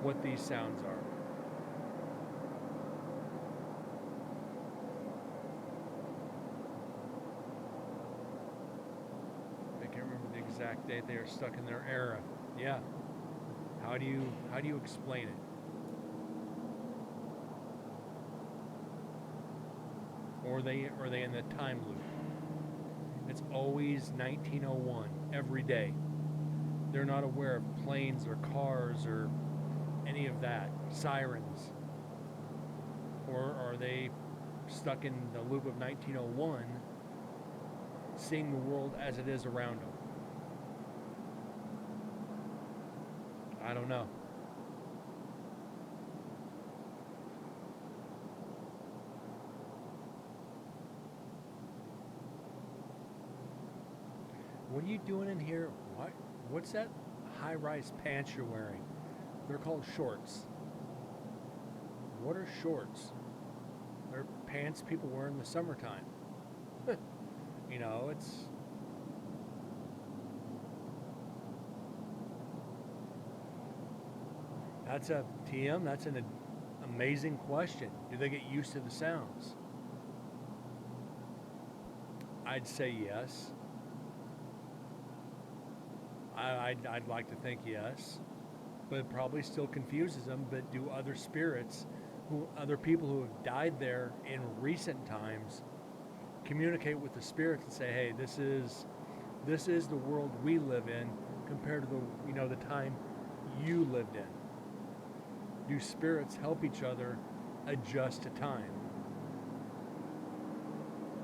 what these sounds are? I can't remember the exact date. They are stuck in their era. Yeah. How do you explain it? Or are they in the time loop? It's always 1901 every day. They're not aware of planes or cars or any of that, sirens. Or are they stuck in the loop of 1901, seeing the world as it is around them? I don't know. What are you doing in here? What's that high-rise pants you're wearing? They're called shorts. What are shorts? They're pants people wear in the summertime. You know, that's a TM. That's an amazing question. Do they get used to the sounds? I'd say yes. I'd like to think yes, but it probably still confuses them. But do other spirits, other people who have died there in recent times, communicate with the spirits and say, "Hey, this is the world we live in compared to the time you lived in"? Do spirits help each other adjust to time?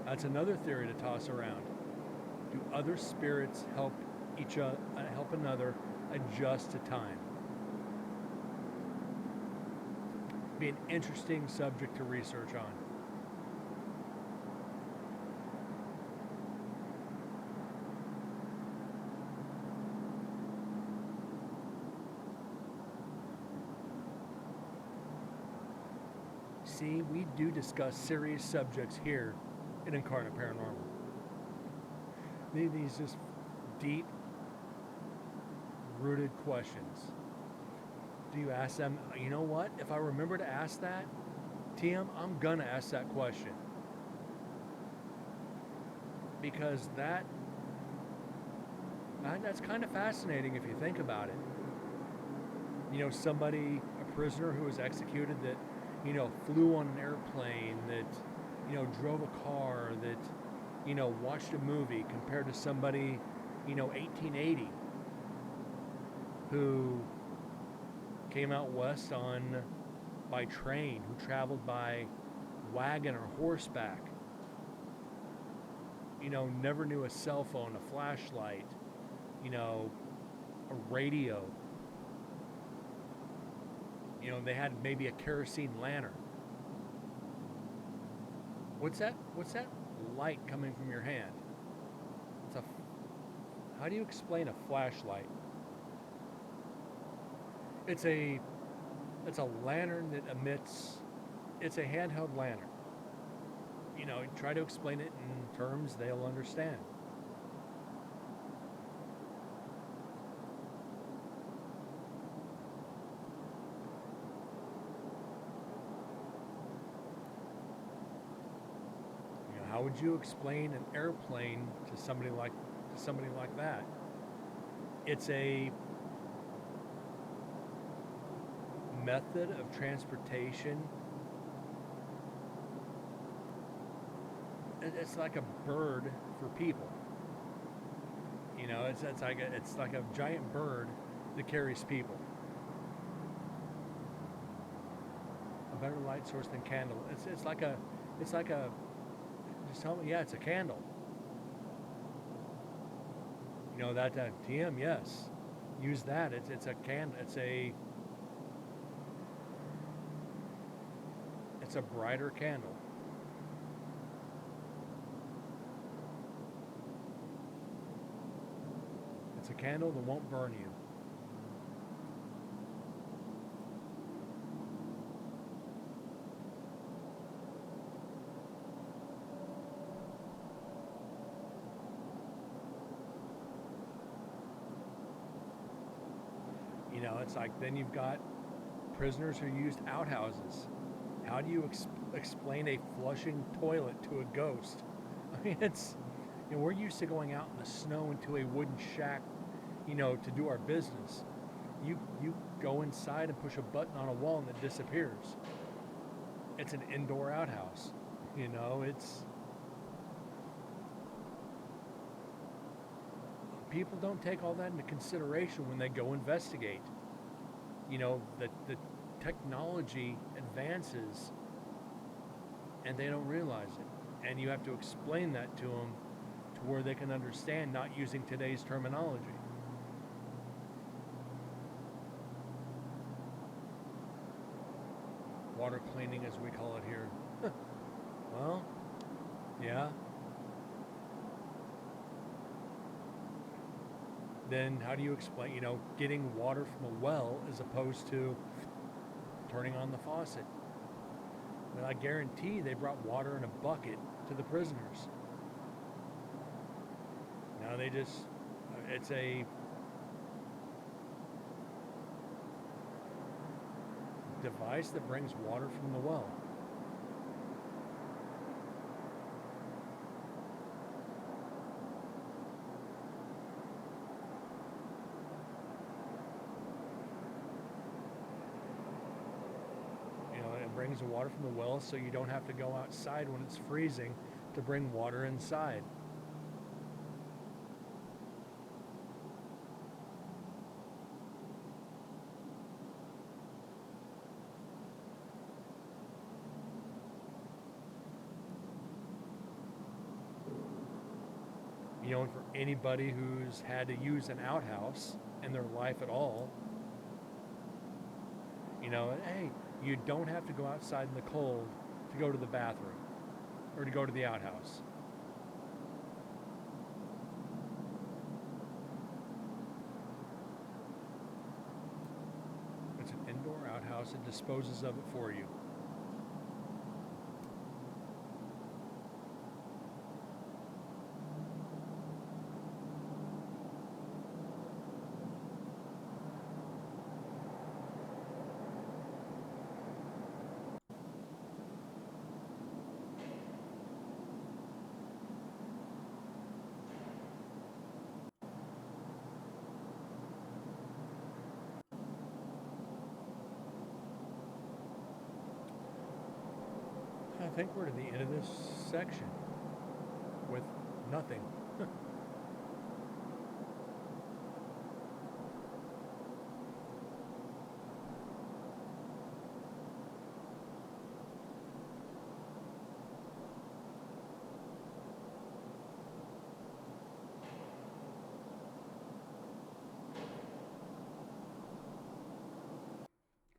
That's another theory to toss around. Do other spirits help another adjust to time? Be an interesting subject to research on. See, we do discuss serious subjects here in Incarnate Paranormal. These just deep rooted questions. Do you ask them, you know what? If I remember to ask that, TM, I'm gonna ask that question. Because that's kind of fascinating if you think about it. Somebody, a prisoner who was executed that, flew on an airplane, that, drove a car, that, watched a movie, compared to somebody, 1880, who came out west by train, who traveled by wagon or horseback, never knew a cell phone, a flashlight, a radio. They had maybe a kerosene lantern. What's that light coming from your hand? How do you explain a flashlight? It's a lantern that emits. It's a handheld lantern. Try to explain it in terms they'll understand. How would you explain an airplane to somebody like that? It's a method of transportation. It's like a bird for people. it's like a giant bird that carries people. A better light source than candle. It's like a just tell me, yeah, it's a candle. You know that TM, yes. Use that. It's a candle. It's a brighter candle. It's a candle that won't burn you. You know, it's like then you've got prisoners who used outhouses. How do you explain a flushing toilet to a ghost? I mean, we're used to going out in the snow into a wooden shack, to do our business. You go inside and push a button on a wall and it disappears. It's an indoor outhouse. It's people don't take all that into consideration when they go investigate. The technology advances and they don't realize it. And you have to explain that to them to where they can understand, not using today's terminology. Water cleaning, as we call it here. Well, yeah. Then how do you explain, getting water from a well as opposed to turning on the faucet? Well, I guarantee they brought water in a bucket to the prisoners. Now it's a device that brings water from the well. It brings the water from the well so you don't have to go outside when it's freezing to bring water inside. And for anybody who's had to use an outhouse in their life at all, hey, you don't have to go outside in the cold to go to the bathroom or to go to the outhouse. It's an indoor outhouse that disposes of it for you. I think we're to the end of this section with nothing.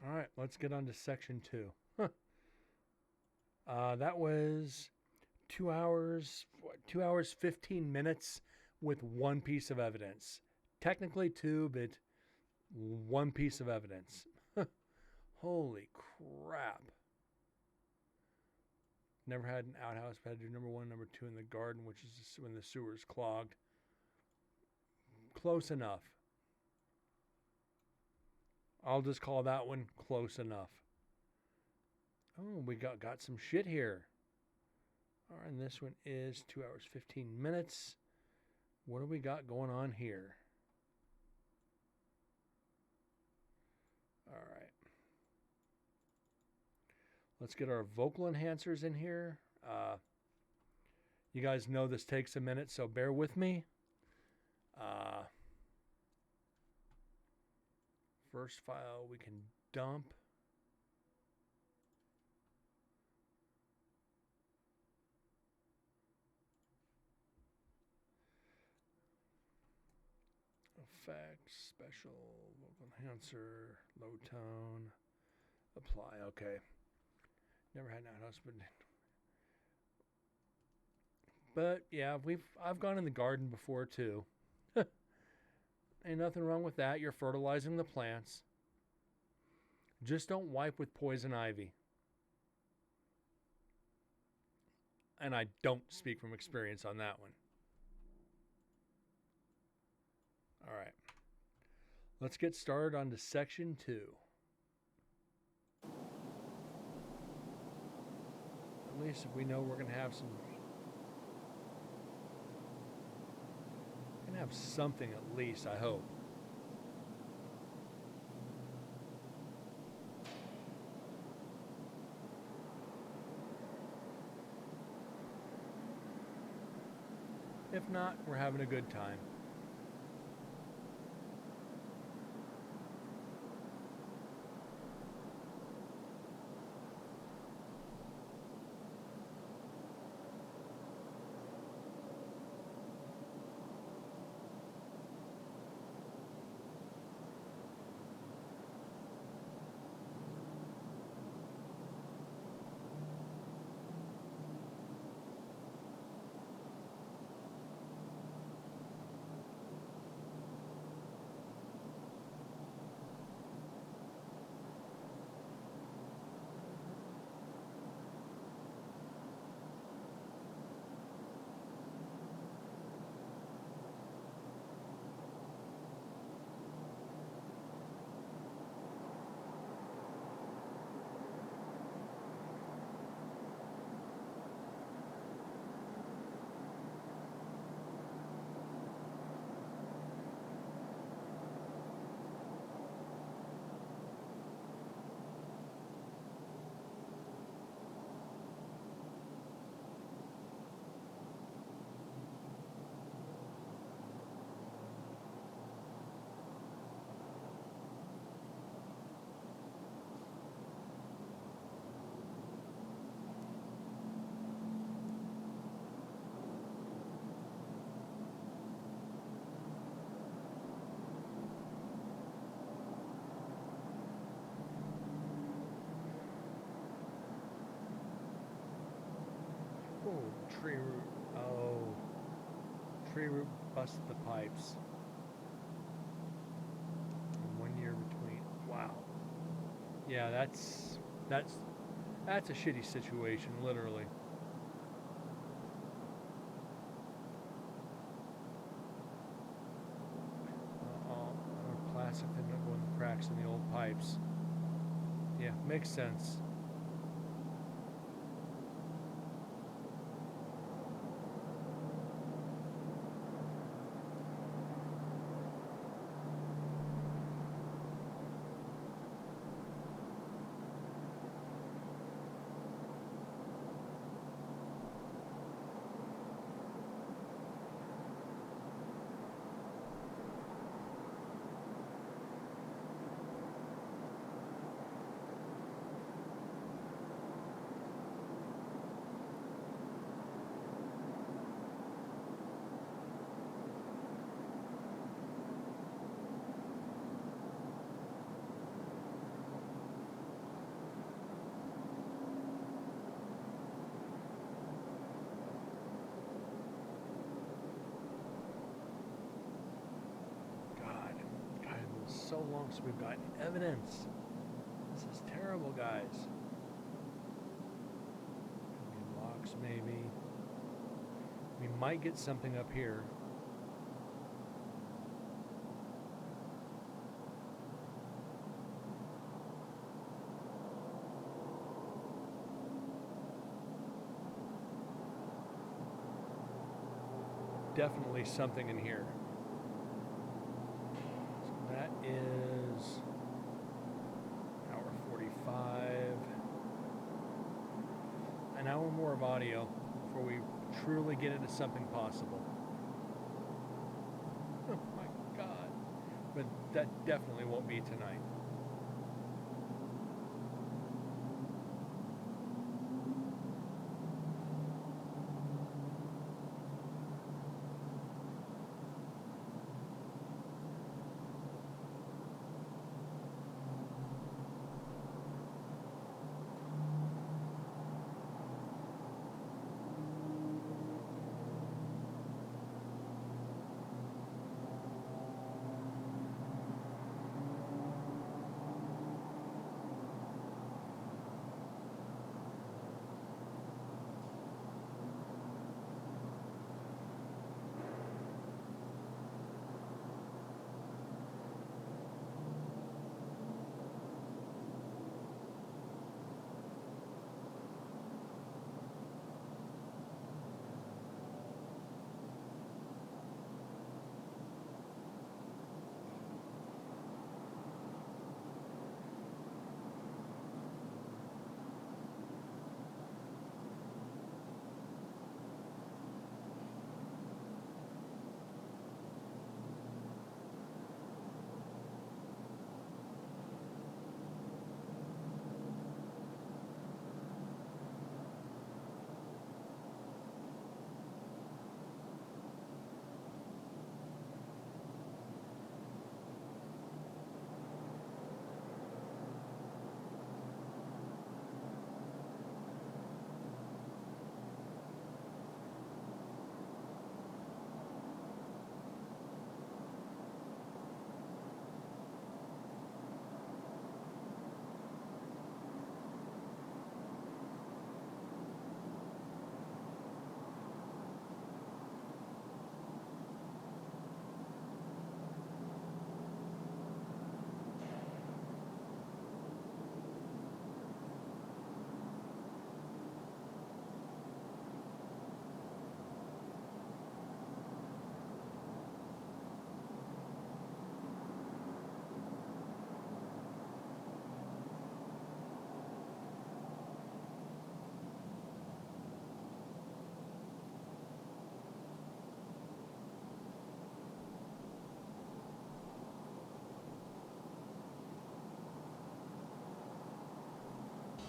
All right, let's get on to section 2. That was 2 hours, 15 minutes with one piece of evidence. Technically 2, but one piece of evidence. Holy crap. Never had an outhouse, but had to do number 1, number 2 in the garden, which is when the sewer's clogged. Close enough. I'll just call that one close enough. Oh, we got some shit here. All right, and this one is 2 hours, 15 minutes. What do we got going on here? All right. Let's get our vocal enhancers in here. You guys know this takes a minute, so bear with me. first file we can dump. Effects, special, vocal enhancer, low tone, apply. Okay. Never had an outhouse, but yeah, I've gone in the garden before too. Ain't nothing wrong with that. You're fertilizing the plants. Just don't wipe with poison ivy. And I don't speak from experience on that one. All right. Let's get started on to section 2. At least if we know we're going to have something at least, I hope. If not, we're having a good time. Oh, tree root. Oh, tree root busted the pipes. And 1 year between. Wow. Yeah, that's a shitty situation, literally. Plastic didn't go in the cracks in the old pipes. Yeah, makes sense. So long since we've gotten evidence. This is terrible, guys. Locks, maybe. We might get something up here. Definitely something in here. That is hour 45. An hour more of audio before we truly get into something possible. Oh my God. but that definitely won't be tonight.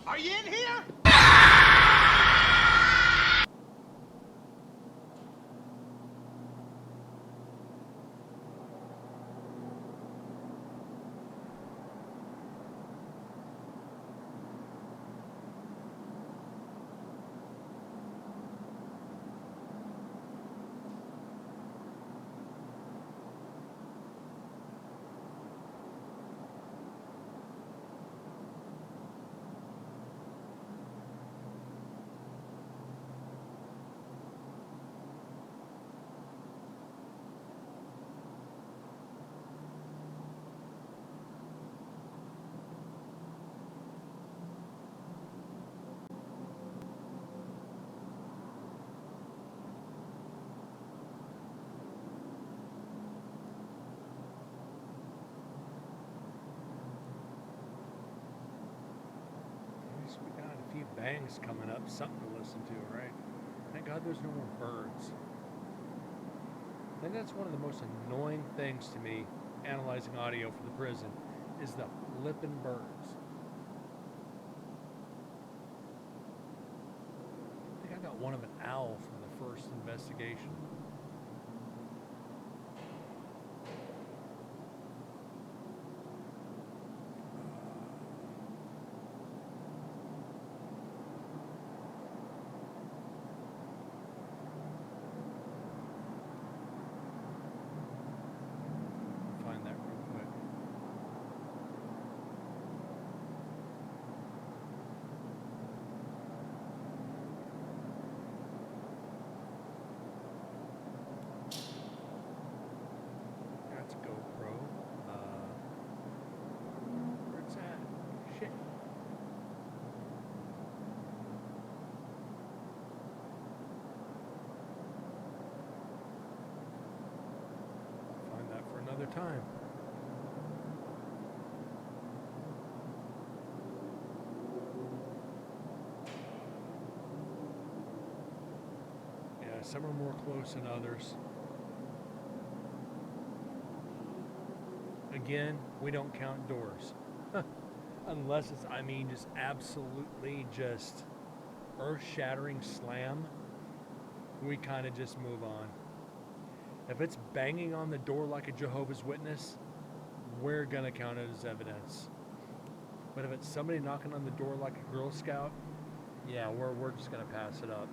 Are you in here? We got a few bangs coming up, something to listen to, right? Thank God there's no more birds. I think that's one of the most annoying things to me analyzing audio for the prison is the flippin' birds. I think I got one of an owl from the first investigation. Find that real quick. That's a GoPro. Where's that? Shit. Find that for another time. Yeah, some are more close than others. Again, we don't count doors. Unless it's, I mean, just absolutely just earth-shattering slam, we kind of just move on. If it's banging on the door like a Jehovah's Witness, we're going to count it as evidence. But if it's somebody knocking on the door like a Girl Scout, yeah, we're just going to pass it up.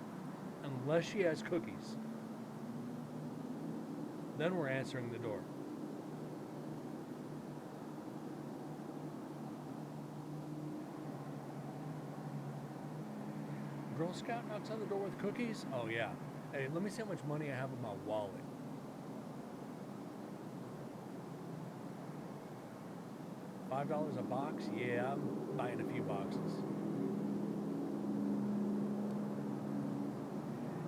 Unless she has cookies. Then we're answering the door. Girl Scout knocks on the door with cookies? Oh, yeah. Hey, let me see how much money I have in my wallet. $5 a box? Yeah, I'm buying a few boxes.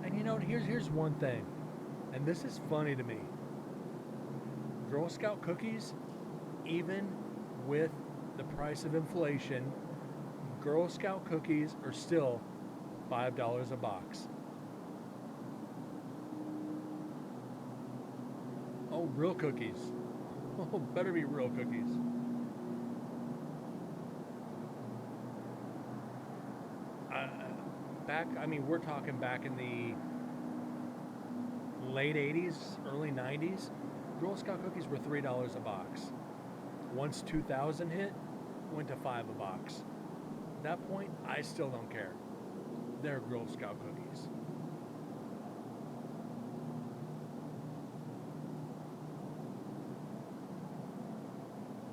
And you know, here's one thing, and this is funny to me. Girl Scout cookies, even with the price of inflation, Girl Scout cookies are still $5 a box. Oh, real cookies. Oh, better be real cookies. We're talking back in the late 80s, early 90s, Girl Scout cookies were $3 a box. Once 2000 hit, went to $5 a box. At that point, I still don't care. They're Girl Scout cookies.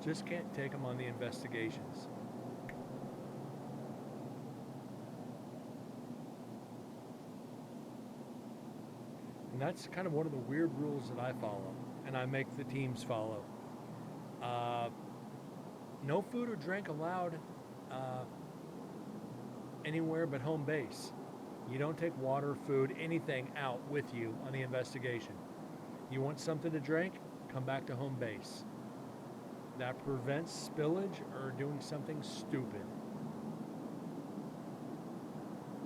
Just can't take them on the investigations. And that's kind of one of the weird rules that I follow, and I make the teams follow. No food or drink allowed anywhere but home base. You don't take water, food, anything out with you on the investigation. You want something to drink? Come back to home base. That prevents spillage or doing something stupid.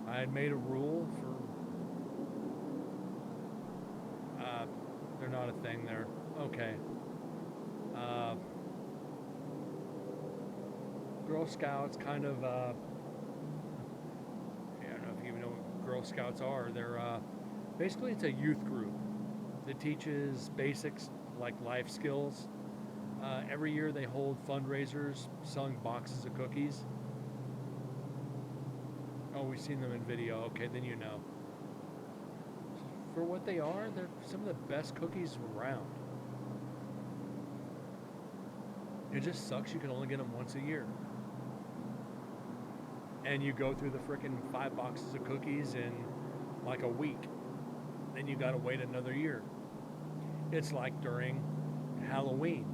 I had made a rule for they're not a thing there. Okay. Girl Scouts kind of, I don't know if you even know what Girl Scouts are. They're, basically it's a youth group that teaches basics like life skills. Every year they hold fundraisers selling boxes of cookies. Oh, we've seen them in video. Okay, then you know. For what they are, they're some of the best cookies around. It just sucks you can only get them once a year. And you go through the frickin' 5 boxes of cookies in like a week. Then you gotta wait another year. It's like during Halloween.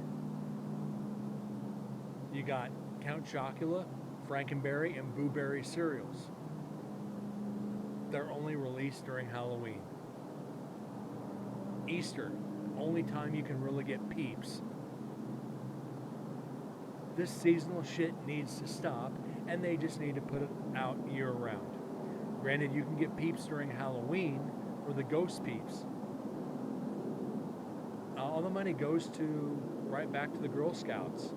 You got Count Chocula, Frankenberry, and Boo Berry cereals. They're only released during Halloween. Easter, only time you can really get Peeps. This seasonal shit needs to stop, and they just need to put it out year round. Granted, you can get Peeps during Halloween or the Ghost Peeps. All the money goes to right back to the Girl Scouts.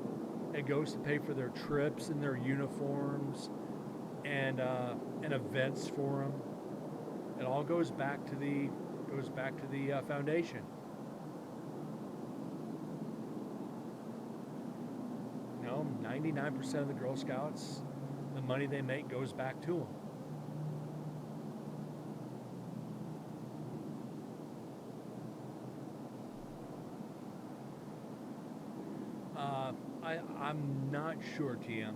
It goes to pay for their trips and their uniforms and events for them. It all goes back to the foundation. You know, 99% of the Girl Scouts, the money they make goes back to them. I'm not sure, TM.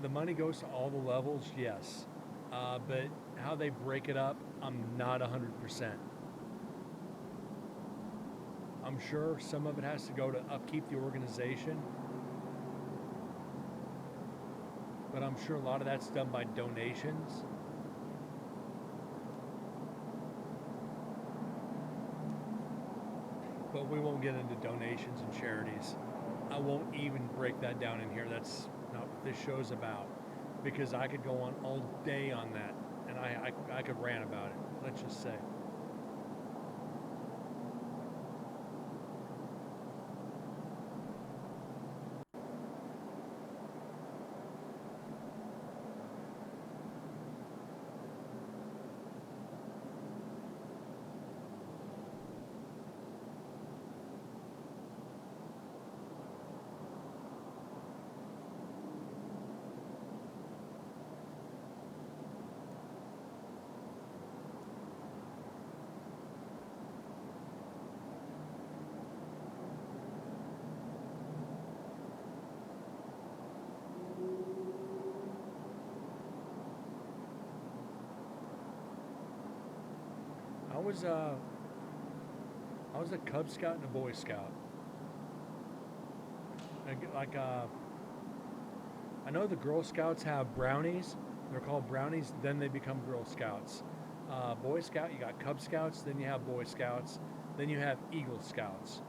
The money goes to all the levels, yes. But how they break it up, I'm not 100%. I'm sure some of it has to go to upkeep the organization. But I'm sure a lot of that's done by donations. But we won't get into donations and charities. I won't even break that down in here. That's not what this show's about. Because I could go on all day on that. And I could rant about it. Let's just say. I was uh, I was a Cub Scout and a Boy Scout. Like I know the Girl Scouts have brownies. They're called brownies. Then they become Girl Scouts. Boy Scout, you got Cub Scouts. Then you have Boy Scouts. Then you have Eagle Scouts.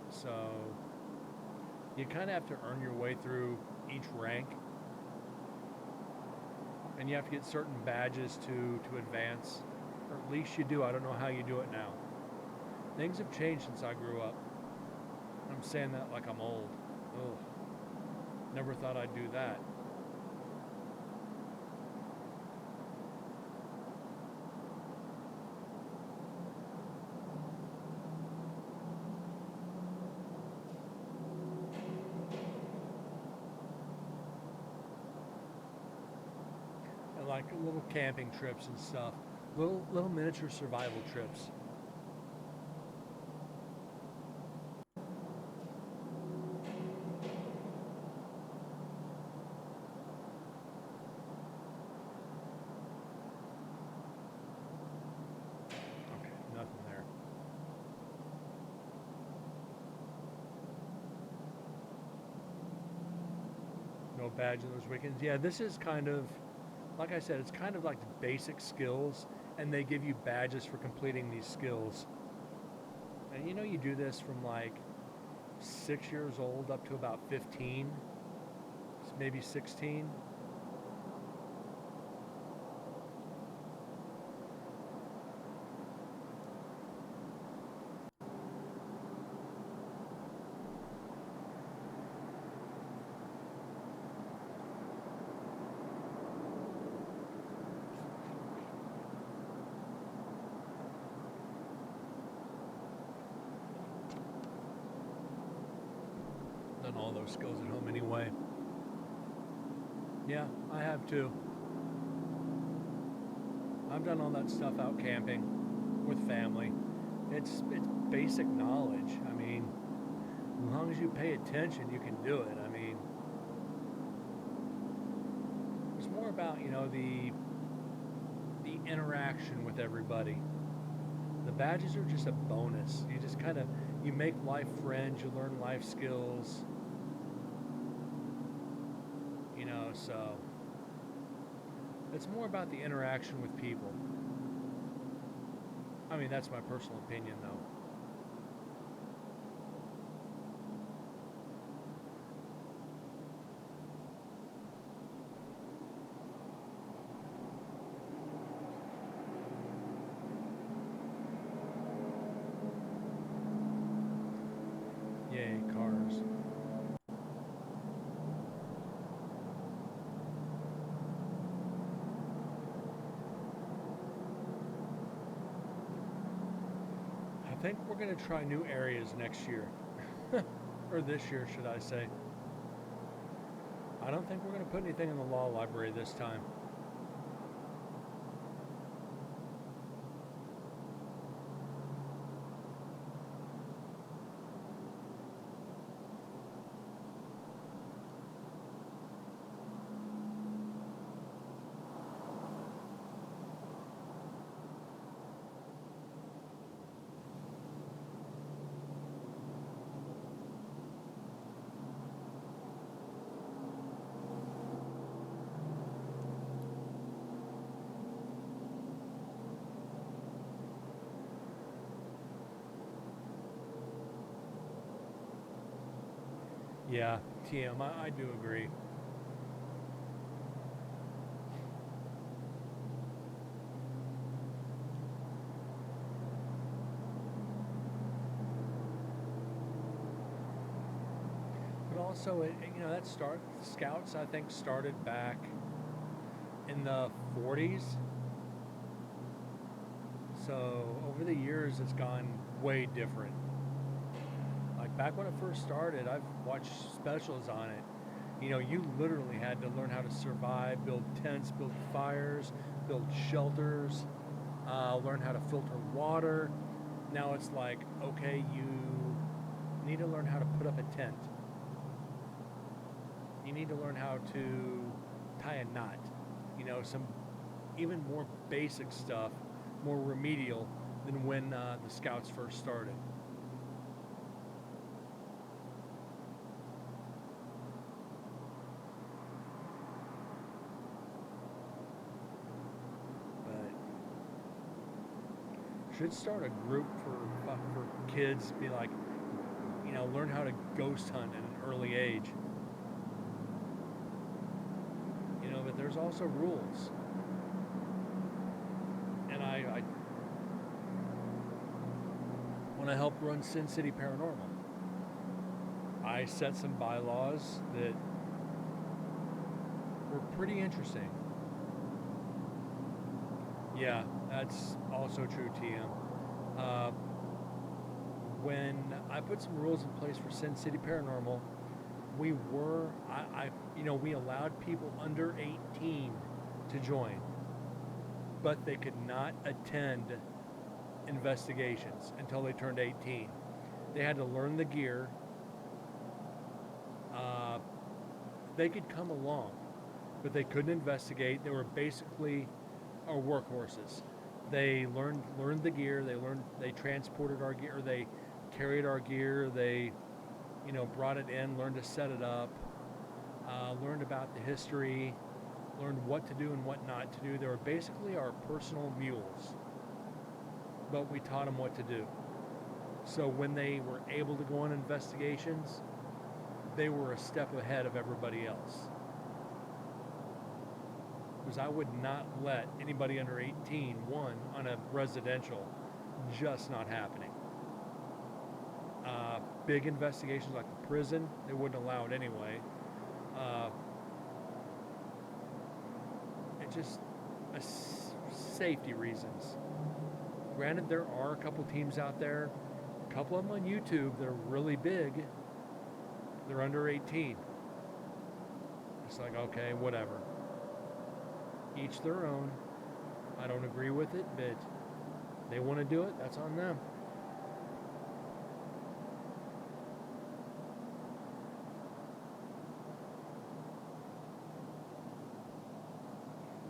So you kind of have to earn your way through each rank, and you have to get certain badges to advance, or at least you do. I don't know how you do it now. Things have changed since I grew up. I'm saying that like I'm old. Ugh. Never thought I'd do that. I like little camping trips and stuff. Little miniature survival trips. Okay, nothing there. No badge in those weekends. Yeah, this is kind of, like I said, it's kind of like basic skills, and they give you badges for completing these skills. And you know, you do this from like 6 years old up to about 15, maybe 16. Done all those skills at home anyway. Yeah, I have too. I've done all that stuff out camping with family. It's basic knowledge. I mean, as long as you pay attention, you can do it. I mean, it's more about, you know, the interaction with everybody. The badges are just a bonus. You just kind of you make life friends, you learn life skills. You know, so it's more about the interaction with people. I mean, that's my personal opinion, though. Yay, cars. I think we're going to try new areas next year. Or this year, should I say. I don't think we're going to put anything in the law library this time. Yeah, TM, I do agree. But also, you know, that Scouts, I think, started back in the 40s. So over the years, it's gone way different. Like back when it first started, I've watched specials on it. You know, you literally had to learn how to survive, build tents, build fires, build shelters, learn how to filter water. Now it's like, okay, you need to learn how to put up a tent. You need to learn how to tie a knot. You know, some even more basic stuff, more remedial than when the Scouts first started. But should start a group for kids. Be like, learn how to ghost hunt at an early age. But there's also rules. And I when I helped run Sin City Paranormal, I set some bylaws that were pretty interesting. Yeah, that's also true, TM. When I put some rules in place for Sin City Paranormal, we allowed people under 18 to join, but they could not attend investigations until they turned 18. They had to learn the gear. They could come along, but they couldn't investigate. They were basically our workhorses. They learned the gear. They transported our gear. They carried our gear. They brought it in, learned to set it up, learned about the history, learned what to do and what not to do. They were basically our personal mules, but we taught them what to do. So when they were able to go on investigations, they were a step ahead of everybody else. Because I would not let anybody under 18, on a residential, just not happening. Big investigations like the prison, they wouldn't allow it anyway. It just safety reasons. Granted, there are a couple teams out there, a couple of them on YouTube that are really big. They're under 18. It's like, okay, whatever. Each their own. I don't agree with it, but they want to do it, that's on them.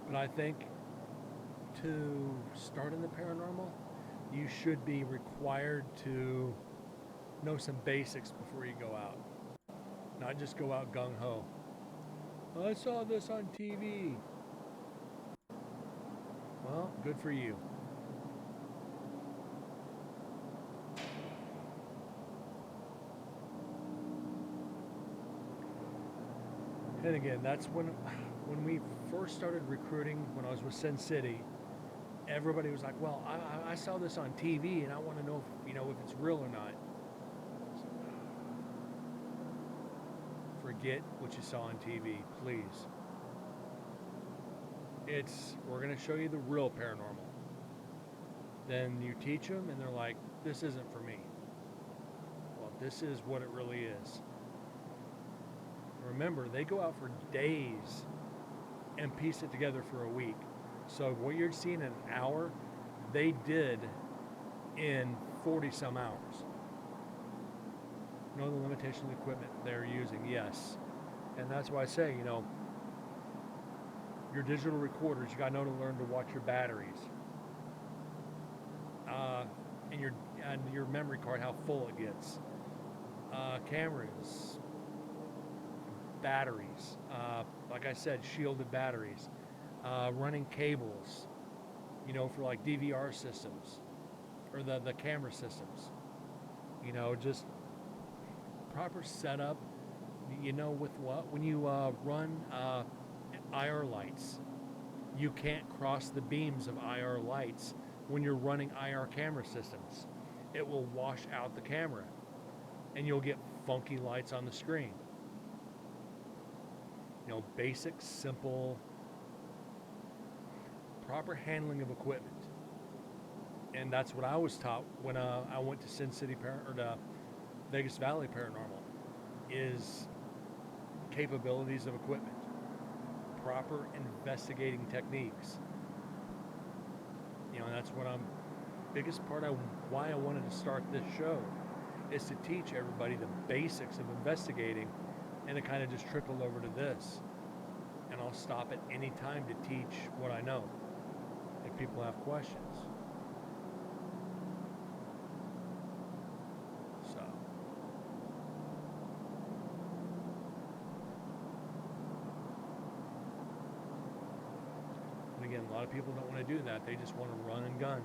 But I think to start in the paranormal, you should be required to know some basics before you go out. Not just go out gung-ho. I saw this on TV. Well, good for you. And again, that's when we first started recruiting, when I was with Sin City, everybody was like, well, I saw this on TV and I want to know if it's real or not. Forget what you saw on TV, please. We're going to show you the real paranormal. Then you teach them and they're like, this isn't for me. Well, this is what it really is. Remember, they go out for days and piece it together for a week. So what you're seeing in an hour, they did in 40 some hours. Know the limitation of the equipment they're using, yes. And that's why I say, your digital recorders, you got to know to learn to watch your batteries. And your memory card, how full it gets. Cameras, batteries, like I said, shielded batteries, running cables, for like DVR systems or the camera systems, just proper setup. With what, when you run IR lights, you can't cross the beams of IR lights when you're running IR camera systems. It will wash out the camera and you'll get funky lights on the screen. Basic, simple, proper handling of equipment. And that's what I was taught when I went to Sin City or to Vegas Valley Paranormal, is capabilities of equipment, proper investigating techniques. And that's what biggest part of why I wanted to start this show, is to teach everybody the basics of investigating, and it kind of just trickled over to this. And I'll stop at any time to teach what I know. if people have questions. So. And again, a lot of people don't want to do that. They just want to run and gun.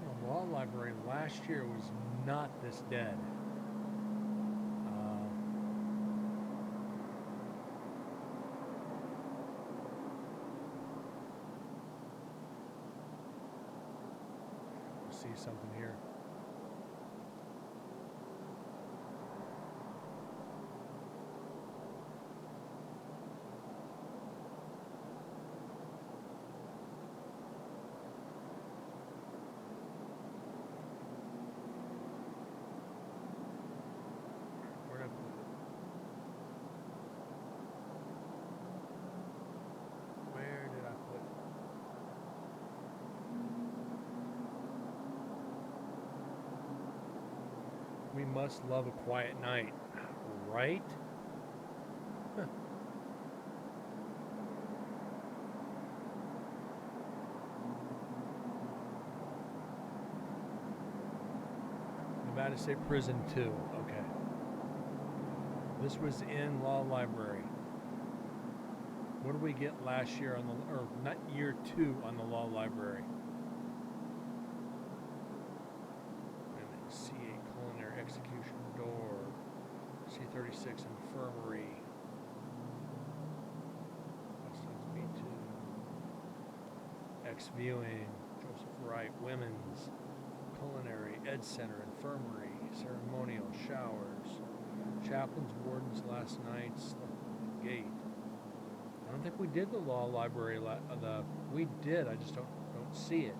The law library last year was not this dead. See something here. Where did I put it? Where did I put it? We must love a quiet night, right? Huh. Nevada State Prison 2, okay. This was in Law Library. What did we get last year on the, or not year 2 on the Law Library? C8 Culinary Execution Door, C36 Infirmary, B2, X Viewing, Joseph Wright, Women's, Culinary, Ed Center, Infirmary, Ceremonial, Showers, Chaplains, Wardens, Last Nights, the Gate. I don't think we did the Law Library, we did, I just don't see it.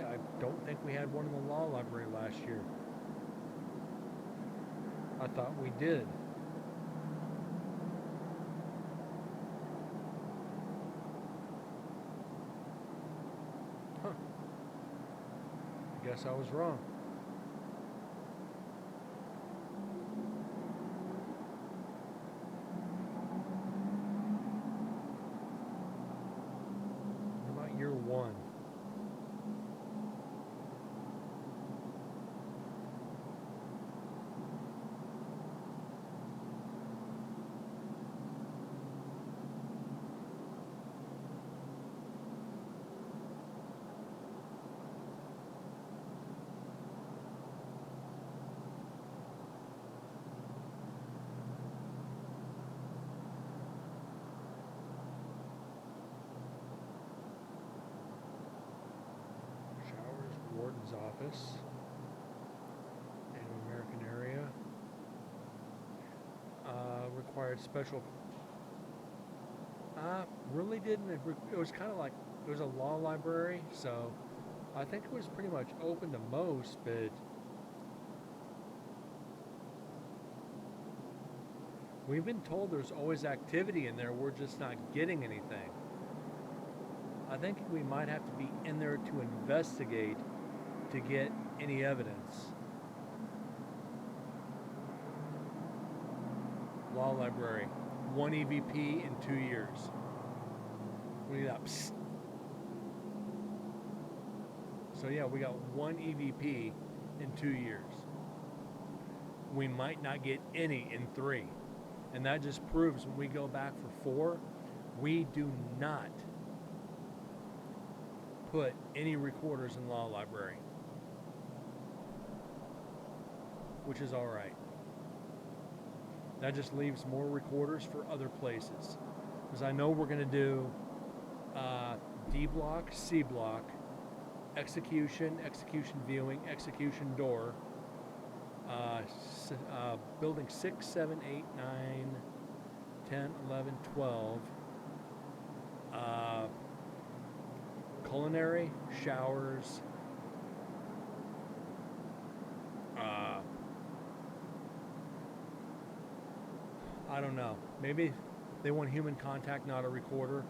I don't think we had one in the Law Library last year. I thought we did. Huh. I guess I was wrong. What about year 1? Warden's Office, Native American area, required special, really didn't, it was kind of like, it was a law library, so I think it was pretty much open to most, but We've been told there's always activity in there, we're just not getting anything. I think we might have to be in there to investigate to get any evidence. Law library, 1 EVP in 2 years. We need that. Psst. So yeah, we got 1 EVP in 2 years. We might not get any in 3. And that just proves when we go back for 4, we do not put any recorders in law library, which is all right. That just leaves more recorders for other places. Because I know we're going to do D block, C block, execution, execution viewing, execution door, building 6, 7, 8, 9, 10, 11, 12, culinary, showers, I don't know. Maybe they want human contact, not a recorder.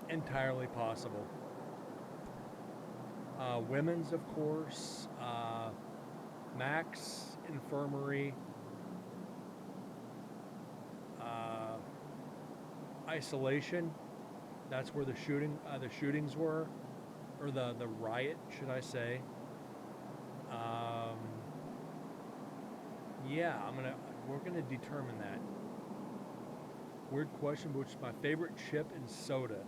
Entirely possible. Women's, of course. Max, infirmary. Isolation. That's where the shootings were, or the riot, should I say? Yeah, we're gonna determine that. Weird question, which is my favorite chip in soda?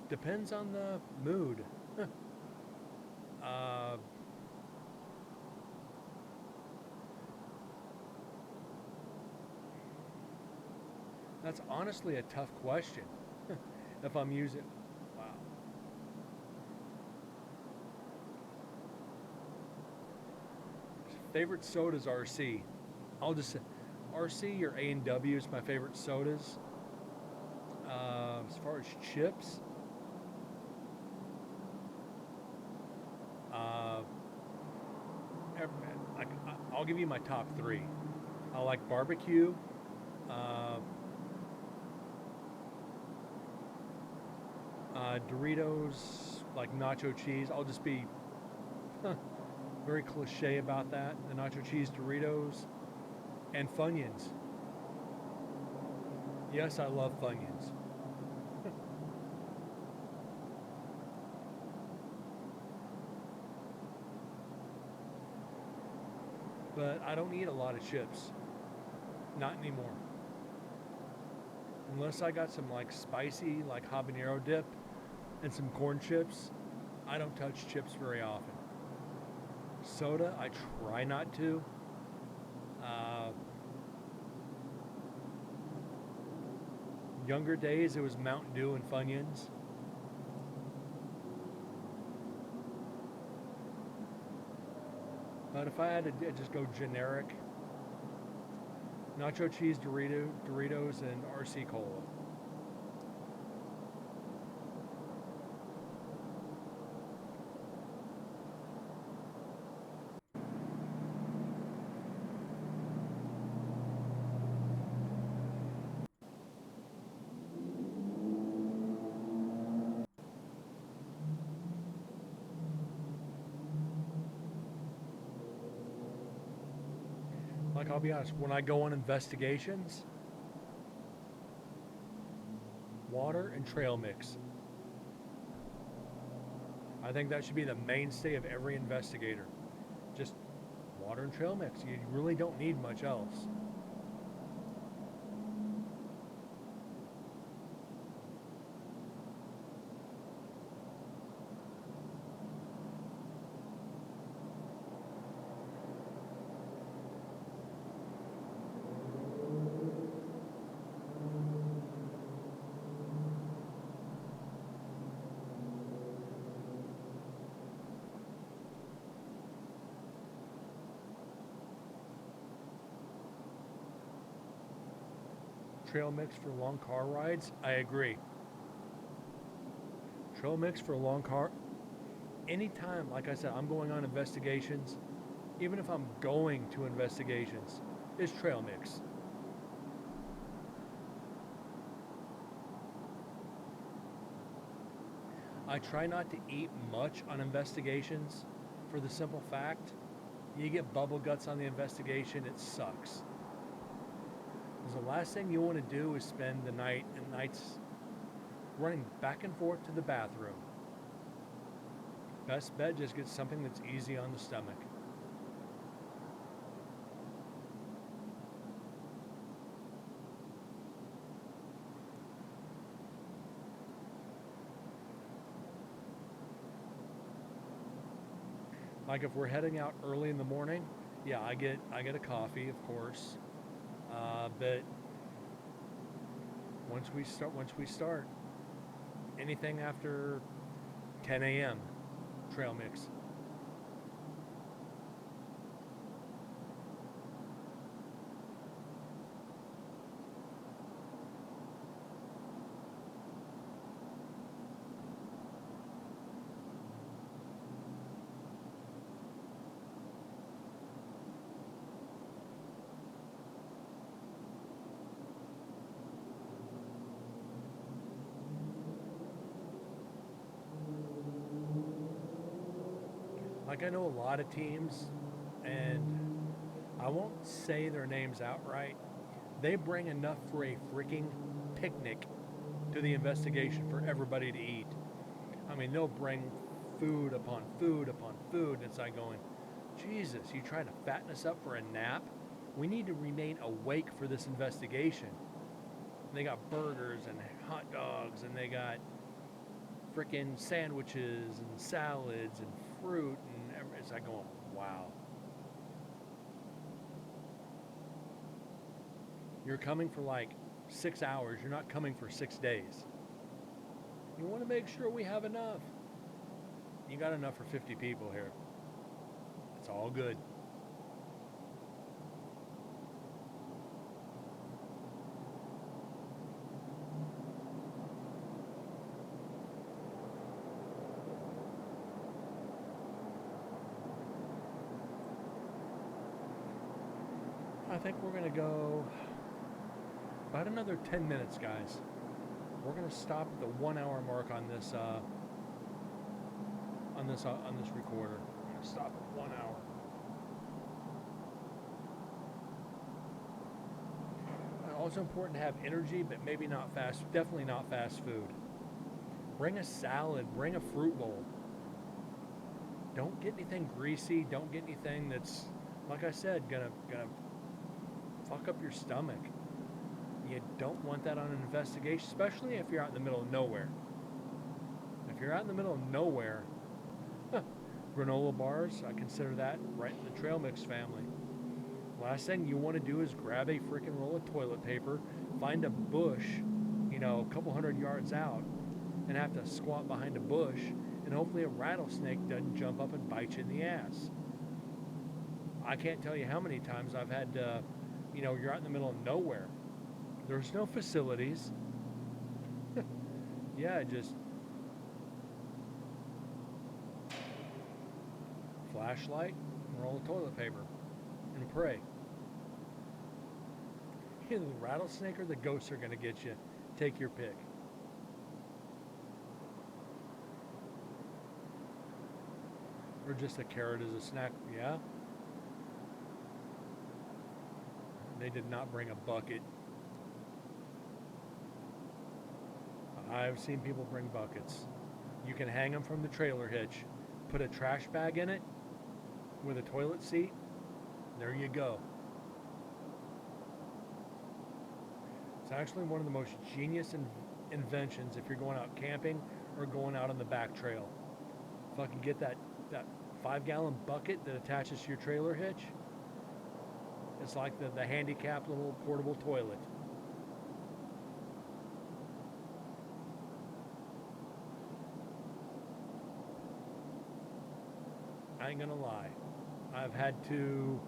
Depends on the mood. That's honestly a tough question. If I'm using, wow. Favorite sodas, RC. I'll just say RC or A&W is my favorite sodas. As far as chips, I'll give you my top 3. I like barbecue. Doritos, like nacho cheese. I'll just be very cliche about that. The nacho cheese Doritos and Funyuns. Yes, I love Funyuns. But I don't eat a lot of chips. Not anymore. Unless I got some like spicy, like habanero dip and some corn chips, I don't touch chips very often. Soda, I try not to. Younger days, it was Mountain Dew and Funyuns. But if I had to just go generic, nacho cheese Doritos, and RC Cola. Like, I'll be honest, when I go on investigations, water and trail mix. I think that should be the mainstay of every investigator. Just water and trail mix. You really don't need much else. Trail mix for long car rides, I agree. Trail mix for a long car. Anytime, like I said, I'm going on investigations, even if I'm going to investigations, it's trail mix. I try not to eat much on investigations for the simple fact you get bubble guts on the investigation, it sucks. Because the last thing you want to do is spend the night and nights running back and forth to the bathroom. Best bet, just get something that's easy on the stomach. Like if we're heading out early in the morning, yeah, I get a coffee, of course. But once we start, anything after 10 a.m. trail mix. Like I know a lot of teams, and I won't say their names outright. They bring enough for a freaking picnic to the investigation for everybody to eat. I mean, they'll bring food upon food upon food, and it's like going, Jesus, you trying to fatten us up for a nap? We need to remain awake for this investigation. And they got burgers and hot dogs, and they got freaking sandwiches and salads and fruit, and it's like going, wow. You're coming for like 6 hours. You're not coming for 6 days. You want to make sure we have enough. You got enough for 50 people here. It's all good. I think we're going to go about another 10 minutes, guys. We're going to stop at the 1 hour mark on this recorder. We're going to stop at 1 hour. Also important to have energy, but maybe not fast. Definitely not fast food. Bring a salad. Bring a fruit bowl. Don't get anything greasy. Don't get anything that's, like I said, gonna fuck up your stomach. You don't want that on an investigation, especially if you're out in the middle of nowhere. If you're out in the middle of nowhere, granola bars, I consider that right in the trail mix family. Last thing you want to do is grab a freaking roll of toilet paper, find a bush, a couple 100 yards out, and have to squat behind a bush, and hopefully a rattlesnake doesn't jump up and bite you in the ass. I can't tell you how many times I've had to, you're out in the middle of nowhere. There's no facilities. Yeah, just flashlight, roll of toilet paper, and pray. Either the rattlesnake or the ghosts are going to get you. Take your pick. Or just a carrot as a snack, yeah? They did not bring a bucket. I've seen people bring buckets. You can hang them from the trailer hitch. Put a trash bag in it with a toilet seat. There you go. It's actually one of the most genius inventions if you're going out camping or going out on the back trail. Fucking get that 5-gallon bucket that attaches to your trailer hitch. It's like the handicapped little portable toilet. I ain't gonna lie. I've had to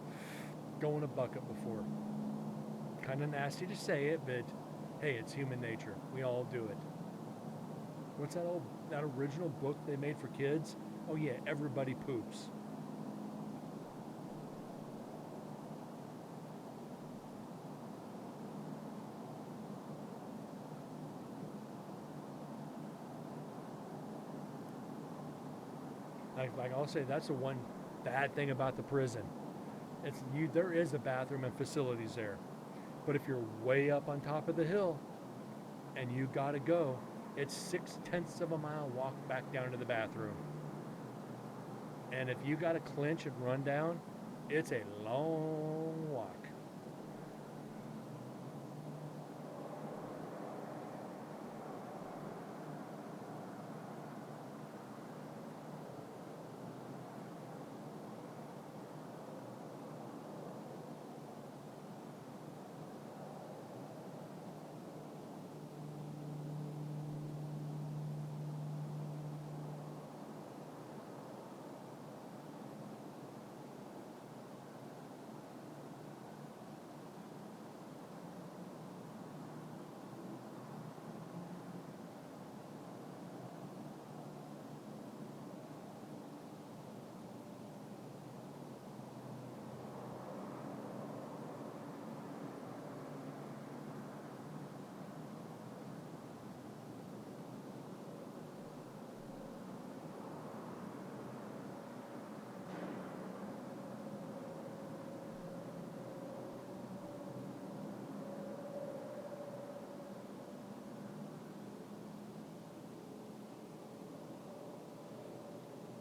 go in a bucket before. Kind of nasty to say it, but hey, it's human nature. We all do it. What's that original book they made for kids? Oh yeah, everybody poops. Like I'll say, that's the one bad thing about the prison. It's you. There is a bathroom and facilities there, but if you're way up on top of the hill, and you gotta go, it's 6/10 of a mile walk back down to the bathroom. And if you gotta clinch and run down, it's a long walk.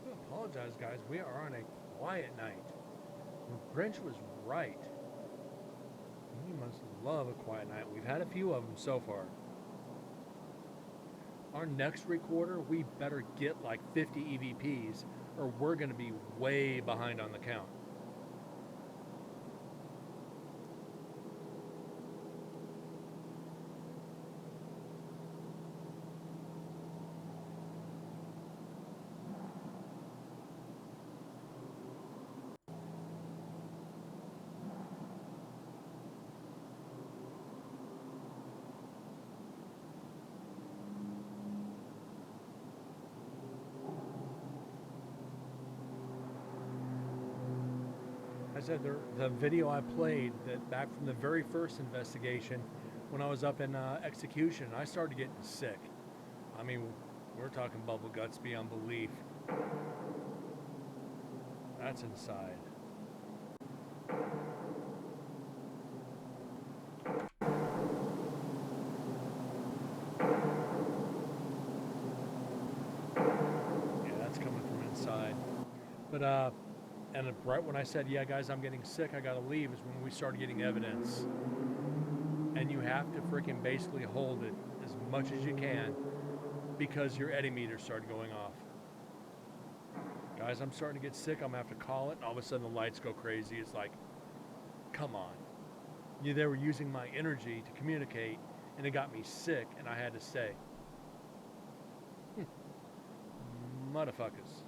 I apologize, guys. We are on a quiet night. Grinch was right. We must love a quiet night. We've had a few of them so far. Our next recorder, we better get like 50 EVPs or we're going to be way behind on the count. I said the video I played that back from the very first investigation when I was up in execution, I started getting sick. I mean, we're talking bubble guts beyond belief. That's inside. Yeah, that's coming from inside. But and right when I said, yeah, guys, I'm getting sick, I gotta leave, is when we started getting evidence. And you have to freaking basically hold it as much as you can because your eddy meter started going off. Guys, I'm starting to get sick, I'm gonna have to call it, and all of a sudden the lights go crazy. It's like, come on. They were using my energy to communicate, and it got me sick, and I had to stay. Motherfuckers.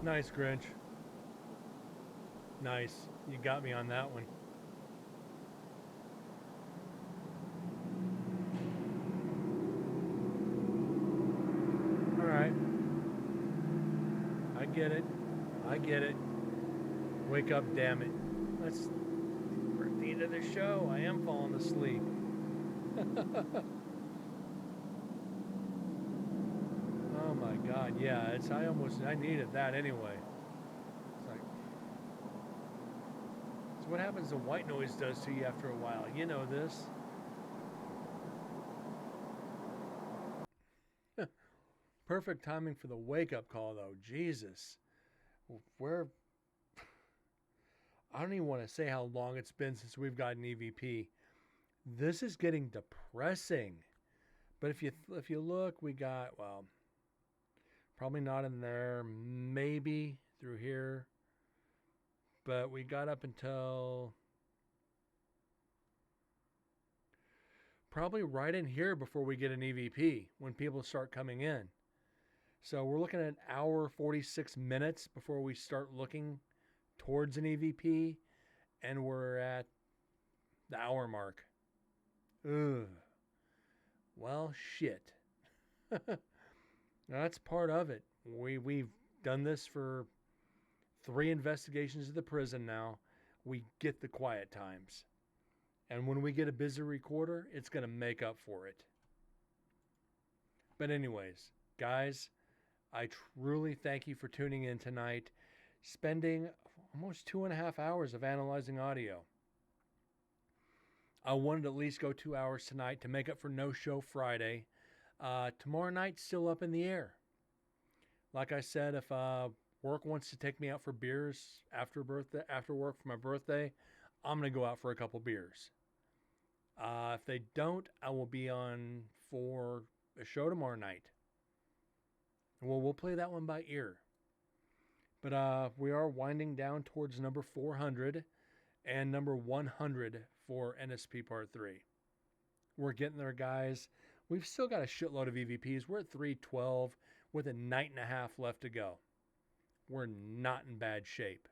Nice, Grinch. Nice. You got me on that one. All right. I get it. I get it. Wake up, damn it. We're at the end of the show. I am falling asleep. Oh my God. Yeah, I needed that anyway. It's like, it's what happens to white noise does to you after a while. You know this. Perfect timing for the wake up call, though. Jesus. Where. I don't even want to say how long it's been since we've gotten EVP. This is getting depressing. But if you look, we got, well, probably not in there, maybe through here. But we got up until probably right in here before we get an EVP when people start coming in. So we're looking at an hour 46 minutes before we start looking towards an EVP, and we're at the hour mark. Ugh. Well, shit. That's part of it. We've done this for 3 investigations of the prison now. We get the quiet times. And when we get a busy recorder, it's going to make up for it. But anyways, guys, I truly thank you for tuning in tonight, spending almost 2.5 hours of analyzing audio. I wanted to at least go 2 hours tonight to make up for no show Friday. Tomorrow night's still up in the air. Like I said, if work wants to take me out for beers after work for my birthday, I'm going to go out for a couple beers. If they don't, I will be on for a show tomorrow night. Well, we'll play that one by ear. But we are winding down towards number 400 and number 100 for NSP Part 3. We're getting there, guys. We've still got a shitload of EVPs. We're at 312 with a night and a half left to go. We're not in bad shape.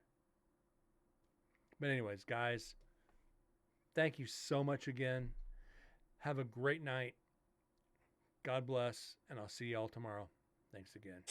But anyways, guys, thank you so much again. Have a great night. God bless, and I'll see y'all tomorrow. Thanks again.